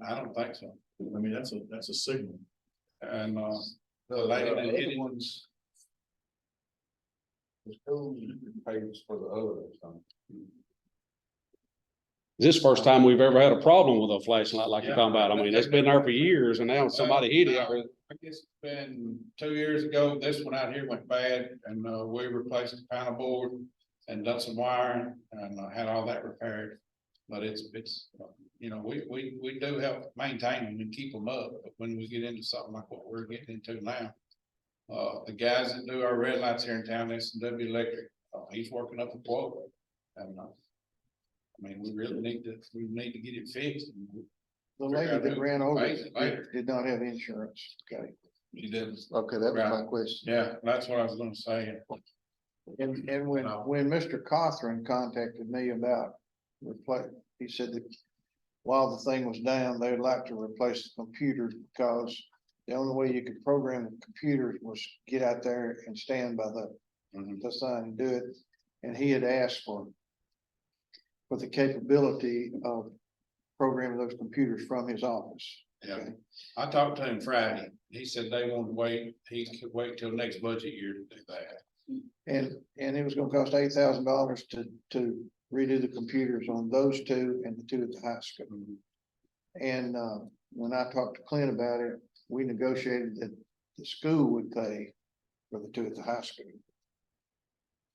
I don't think so. I mean, that's a signal. And, the lady that hit it, ones. the school pays for the other. This is the first time we've ever had a problem with a flashlight like you're Yeah. talking about. I mean, it's been there for years and now somebody hit it. I guess it's been 2 years ago, this one out here went bad, and, we replaced the panel board and done some wiring and, had all that repaired. But it's, you know, we do help maintain them and keep them up, but when we get into something like what we're getting into now. The guys that do our red lights here in town, S&W Electric, he's working up a quote. And, I mean, we really need to get it fixed. The lady that ran over it did not have insurance. Okay. She didn't. Okay, that was my question. Yeah, that's what I was gonna say. And when Mr. Cothran contacted me about he said that while the thing was down, they'd like to replace the computers because the only way you could program the computers was get out there and stand by the sign and do it. And he had asked for the capability of programming those computers from his office. Yeah, Okay. I talked to him Friday. He said they wanted to wait, he could wait till next budget year to do that. And it was gonna cost $8,000 to redo the computers on those two and the two at the high school. And, when I talked to Clint about it, we negotiated that the school would pay for the two at the high school.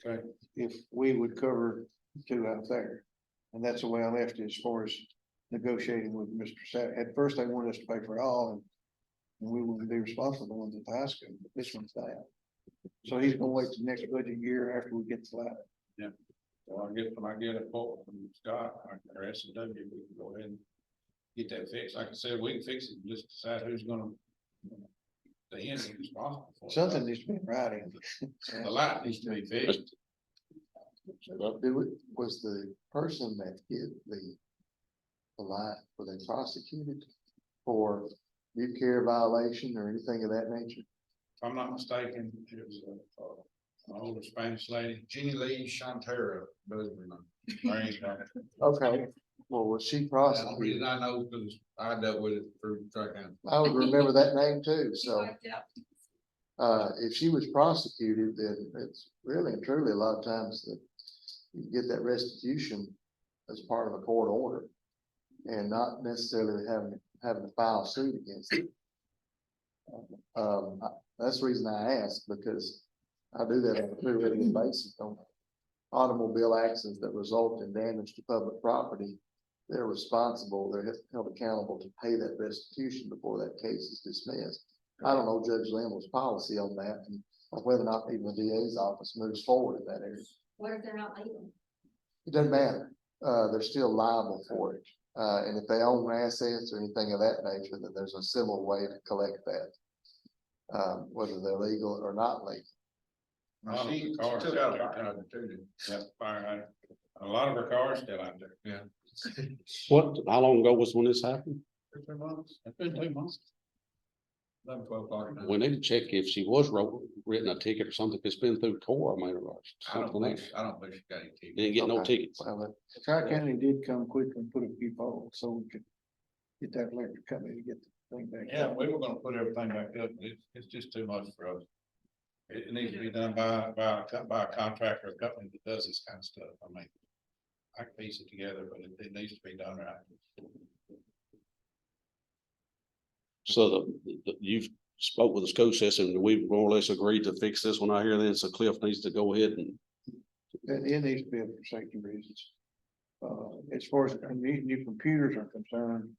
Okay. If we would cover the two out there. And that's the way I left it as far as negotiating with Mr. Sapp. At first, they wanted us to pay for it all and we wouldn't be responsible for the ones at the high school, but this one's down. So he's gonna wait till next budget year after we get the light. Yeah. So I guess when I get a quote from Scott or S&W, we can go ahead and get that fixed. Like I said, we can fix it and just decide who's gonna the end is responsible for it. Something needs to be in writing. The light needs to be fixed. Was the person that hit the light, were they prosecuted for youth care violation or anything of that nature? If I'm not mistaken, it was an older Spanish lady, Jenny Lee Shantera, Okay, well, was she The prosecuted? reason I know because I dealt with it through Tri-County. I would remember that name too, so. If she was prosecuted, then it's really and truly a lot of times that you get that restitution as part of a court order. And not necessarily having to file suit against it. That's the reason I ask, because I do that on a pretty regular basis on automobile accidents that result in damage to public property. They're responsible, they're held accountable to pay that restitution before that case is dismissed. I don't know Judge Lammel's policy on that and whether or not even the DA's office moves forward in that area. What if they're not legal? It doesn't matter. They're still liable for it. And if they own assets or anything of that nature, then there's a civil way to collect that. Whether they're legal or not legal. A lot of the cars still out there, too. Yeah, fire hydrant. A lot of our cars still out there. Yeah. How long ago was when this happened? 2 months. It's been 2 months. 11, 12 o'clock at night. We need to check if she was written a ticket or something, if it's been through court, I mean, or I don't something think, else. I don't think she got any tickets. Didn't get no Okay. tickets. Well, Tri-County did come quick and put a few poles so we could get that electric company to get the thing back. Yeah, we were gonna put everything back up, but it's just too much for us. It needs to be done by a contractor, a company that does this kind of stuff. I mean, I can piece it together, but it needs to be done right. So you've spoke with the school system, and we've more or less agreed to fix this one out here, then, so Cliff needs to go ahead and. It needs to be for safety reasons. As far as new computers are concerned,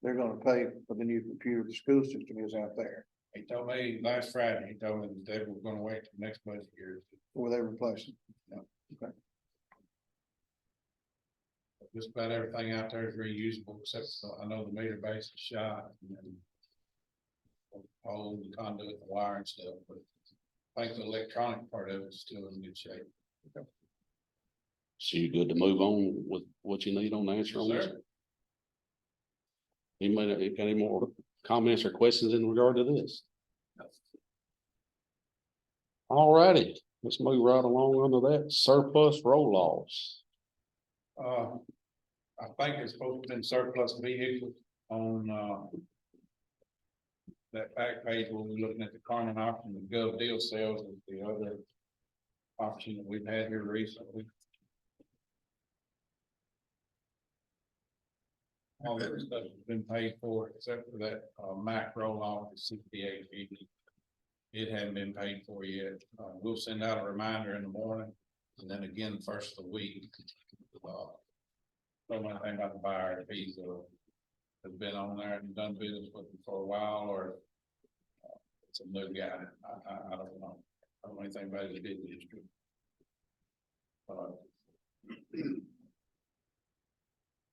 they're gonna pay for the new computer. The school system is out there, He told me last Friday, he told me that they were gonna wait till next budget year. or they replace them. Just about everything out there is reusable, except I know the meter base is shot and then all the conduit, the wire and stuff, but I think the electronic part of it is still in good shape. So you good to move on with what you need on the answer on Yes, this? sir. You may, got any more comments or questions in regard to this? All righty, let's move right along under that surplus roll offs. I think it's supposed to be surplus vehicles on, that back page where we're looking at the Carmen option, the Gov deal sales is the other option that we've had here recently. All that stuff has been paid for except for that, Mac roll off, the 6850. It hadn't been paid for yet. We'll send out a reminder in the morning and then again, first of the week. Don't know anything about the buyer, if he's, has been on there and done business with him for a while, or it's a new guy. I don't know. I don't know anything about his business history.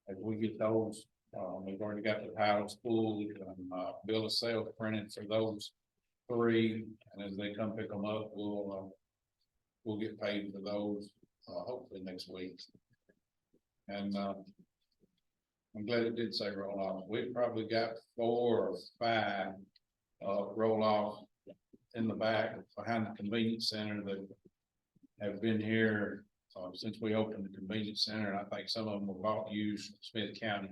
As we get those, we've already got the titles pulled and, bill of sale printed for those 3, and as they come pick them up, we'll get paid for those, hopefully next week. And, I'm glad it did say roll off. We've probably got 4 or 5, roll off in the back behind the convenience center that have been here, since we opened the convenience center, and I think some of them were bought used from Smith County.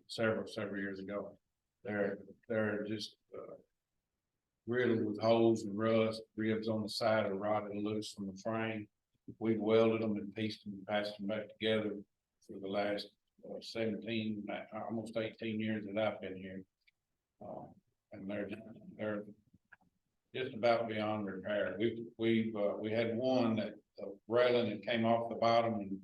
Several years ago. They're just, riddled with holes and rust, ribs on the side are rotted loose from the frame. We welded them and pieced them and patched them back together for the last 17, almost 18 years that I've been here. And they're just about beyond repair. We had one that the railing that came off the bottom and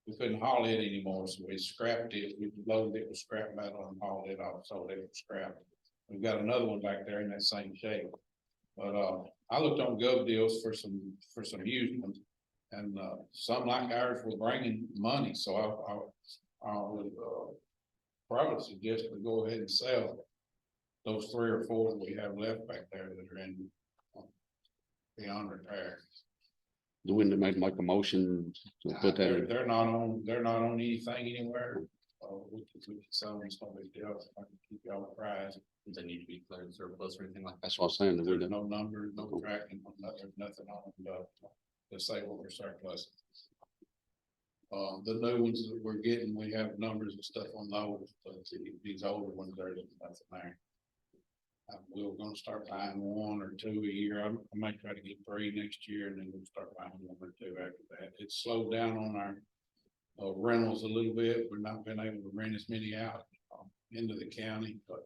we couldn't haul it anymore, so we scrapped it. We loaded it with scrap metal and hauled it off, so they were scrapped. We've got another one back there in that same shape. But I looked on Gov Deals for some used ones, and some like ours were bringing money, so I would probably suggest we go ahead and sell those 3 or 4 that we have left back there that are in beyond repair. Do we need to make a motion to put that in? They're not on anything anywhere. We can sell them, it's no big deal. I can keep y'all apprised. They need to be declared surplus or anything like that. That's what I'm saying. There's There's no numbers, no tracking, there's nothing on them to say what we're surplus. The new ones that we're getting, we have numbers and stuff on those, but these older ones, there's nothing there. We're gonna start buying 1 or 2 a year. I might try to get 3 next year, and then we'll start buying 1 or 2 after that. It's slowed down on our rentals a little bit. We're not been able to rent as many out into the county, but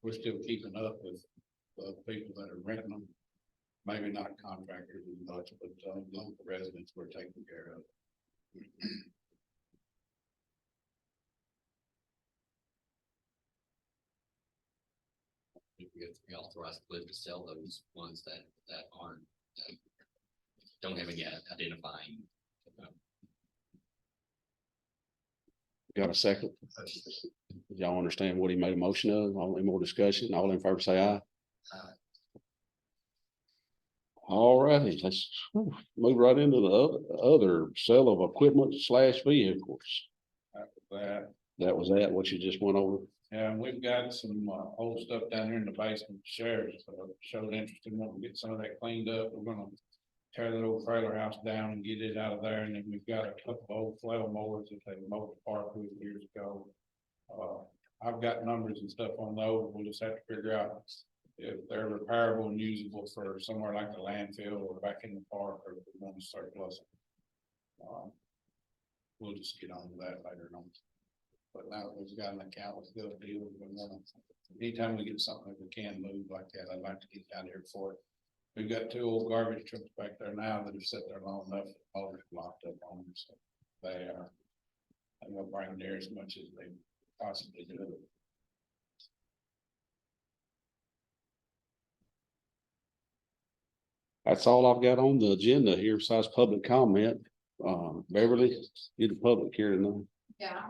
we're still keeping up with the people that are renting them. Maybe not contractors as much, but local residents we're taking care of. If we authorize Cliff to sell those ones that aren't, don't have any identifying. got a second? Y'all understand what he made a motion of? Any more discussion? All in favor, say aye. All righty, let's move right into the other sale of equipment / vehicles. That, That was what you just went over. and we've got some old stuff down here in the basement. Sheriff showed interest in wanting to get some of that cleaned up. We're gonna tear that old trailer house down and get it out of there. And then we've got a couple of old flail mowers that they mowed the park with years ago. I've got numbers and stuff on those. We'll just have to figure out if they're repairable and usable for somewhere like the landfill or back in the park, or if we want to surplus them. We'll just get on to that later on. But now that we've got an account with good deals, anytime we get something that we can move like that, I'd like to get down here for it. We've got 2 old garbage trucks back there now that have sat there long enough, motors locked up on them, so they are. I'm gonna bring them there as much as they possibly do. That's all I've got on the agenda here besides public comment. Beverly, you the public here tonight. Yeah.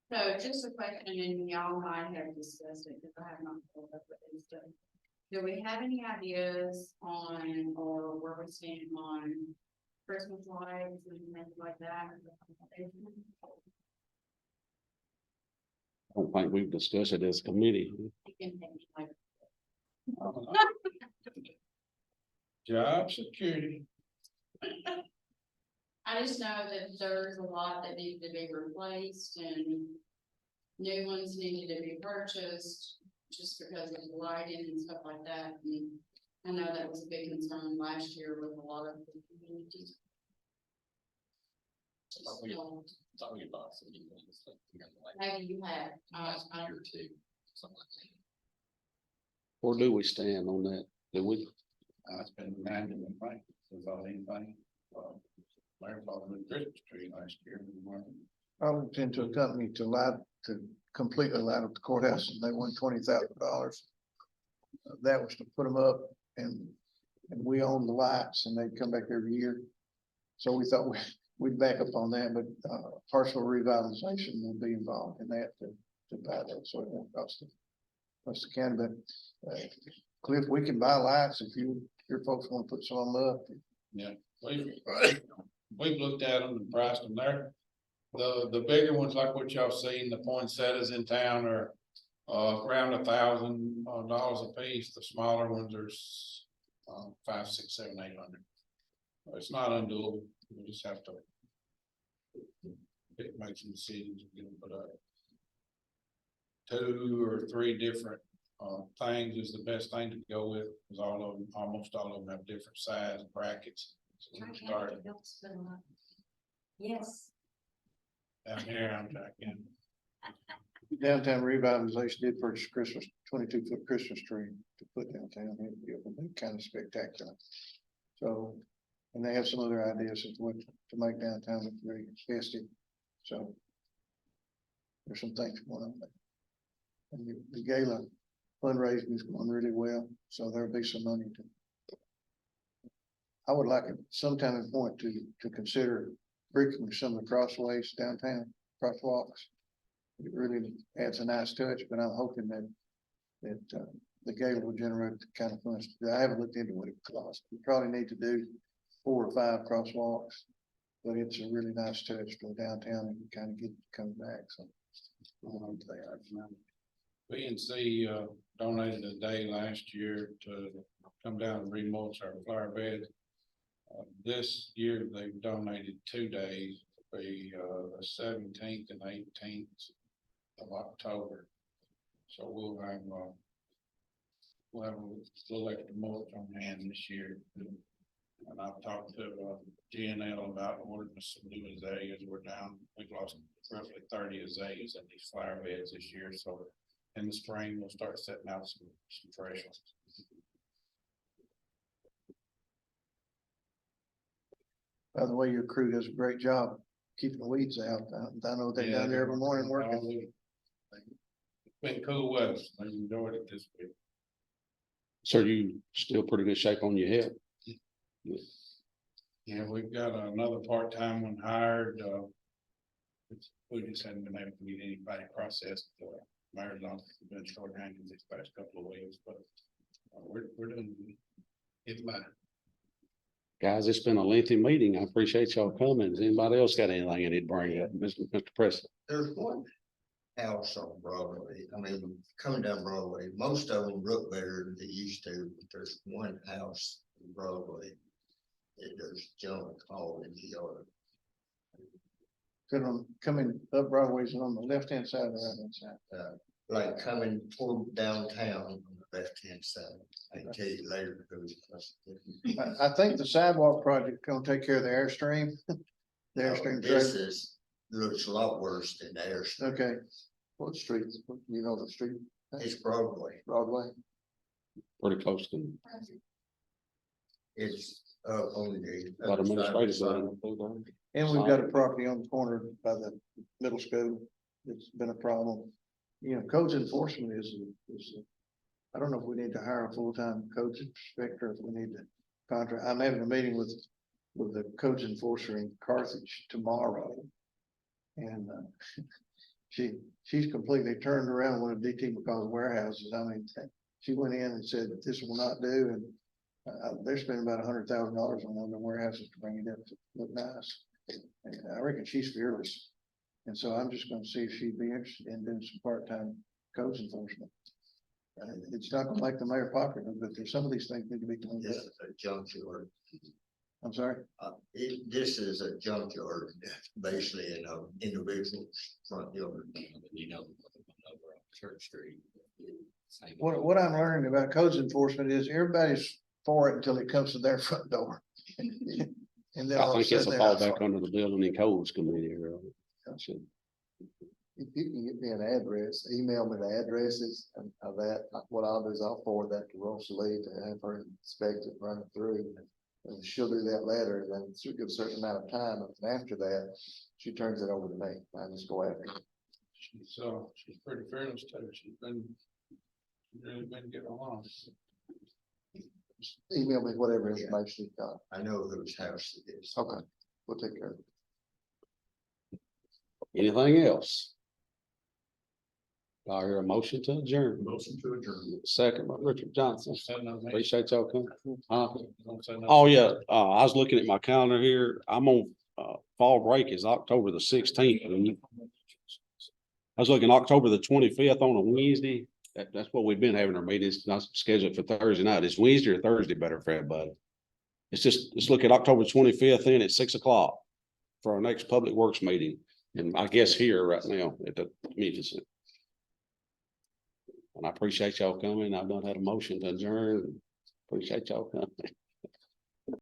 So just a question, and y'all might have discussed it, because I have not pulled up what it's done. Do we have any ideas on, or where we stand on Christmas lights and things like that? I don't think we've discussed it as a committee. You can think like, Job security. I just know that there's a lot that need to be replaced and new ones needed to be purchased just because of the lighting and stuff like that. And I know that was a big concern last year with a lot of the communities. Thought we bought some new ones, like, you know, like Maybe you have, last year or 2, something like that. Where do we stand on that? Do we? It's been random and frank about anything. Larry bought a Christmas tree last year. I looked into a company to completely light up the courthouse, and they won $20,000. That was to put them up, and we own the lights, and they'd come back every year. So we thought we'd back up on that, but partial revitalization will be involved in that to buy that, so it won't cost the county. But Cliff, we can buy lights if your folks want to put some of them up. Yeah, we've looked at them and priced them there. The bigger ones, like what y'all seen, the poinsettias in town are around $1,000 a piece. The smaller ones are 5, 6, 7, 800. It's not undoable. We just have to make some decisions and get them put up. 2 or 3 different things is the best thing to go with, because almost all of them have different size brackets. So we start Yes. down here, I'm talking. Downtown revitalization did purchase 22-foot Christmas tree to put downtown. It would be kind of spectacular. So, and they have some other ideas of what to make downtown look very festive. So there's some things going on there. And the gala fundraising is going really well, so there'll be some money to. I would like at some time and point to consider bricking some of the crossways downtown, crosswalks, It really adds a nice touch, but I'm hoping that the gate will generate the kind of funds. I haven't looked into what it costs. We probably need to do 4 or 5 crosswalks. But it's a really nice touch to downtown and kind of get, come back, so. BNC donated a day last year to come down and remulch our flower bed. This year they've donated 2 days, the 17th and 18th of October. So we'll have a little extra mulch on hand this year. And I've talked to GNL about ordering some new azaleas. We're down, we've lost roughly 30 azaleas in these flower beds this year, so in the spring, we'll start setting out some fresh ones. By the way, your crew does a great job keeping the weeds out. I know they're down there every morning working. It's been cool weather, so I enjoyed it this week. So you still pretty good shape on your head? Yeah, we've got another part-time one hired, we just hadn't been able to get anybody processed, mayor's office has been short-handed these past couple of weeks, but we're doing it by. Guys, it's been a lengthy meeting. I appreciate y'all coming. Has anybody else got anything they need to bring up? Mr. President? There's one house on Broadway, I mean, coming down Broadway, most of them look better than they used to, but there's one house in Broadway. There's junk all in the yard. Good on, coming up Broadway's on the left-hand side or right-hand side? Like coming toward downtown on the left-hand side. I can tell you later. I think the sidewalk project gonna take care of the Airstream. The Airstream. This is, looks a lot worse than the Airstream. Okay, What streets, you know the street, It's Broadway. Broadway? Pretty close to It's up on the. about other side of the administrative. sidewalk. and we've got a property on the corner by the middle school. It's been a problem. You know, codes enforcement is, I don't know if we need to hire a full-time codes inspector, if we need to contract. I'm having a meeting with the codes enforcer in Carthage tomorrow. And she's completely turned around one of DT McCall's warehouses. I mean, she went in and said, this will not do, and they're spending about $100,000 on one of the warehouses to bring it up to look nice. And I reckon she's fearless. And so I'm just gonna see if she'd be interested in doing some part-time codes enforcement. It's not gonna make the mayor popular, but there's some of these things need to be cleaned This up. is a junkyard. I'm sorry. This is a junkyard, basically in an individual's front yard. You know, over on Church Street. Same. What I'm learning about codes enforcement is everybody's for it until it comes to their front door. And then I all of think it's a sudden they're not fallback for it. under the building and codes committee. Really. That's it. If you can get me an address, email me the addresses and of that, what I'll do is I'll forward that to Rosalie to have her inspect it, run it through. And she'll do that later, and then she'll give a certain amount of time, and after that, she turns it over to me, I just go after it. She's pretty fearless too. She's really been getting along. Email me whatever information you've got. I know whose house it is. Okay, we'll take care of it. Anything else? I hear a motion to adjourn. Motion to adjourn. Second by Richard Johnson. Said no, man. Appreciate y'all coming. Huh? Don't say no. Oh, yeah, I was looking at my calendar here. I'm on, fall break is October the 16th. I was looking October the 25th on a Wednesday. That's what we've been having our meetings, not scheduled for Thursday night. Is Wednesday or Thursday better for everybody? Let's look at October 25th in at 6 o'clock for our next Public Works meeting. And I guess here right now at the community center. And I appreciate y'all coming. I've not had a motion to adjourn. Appreciate y'all coming.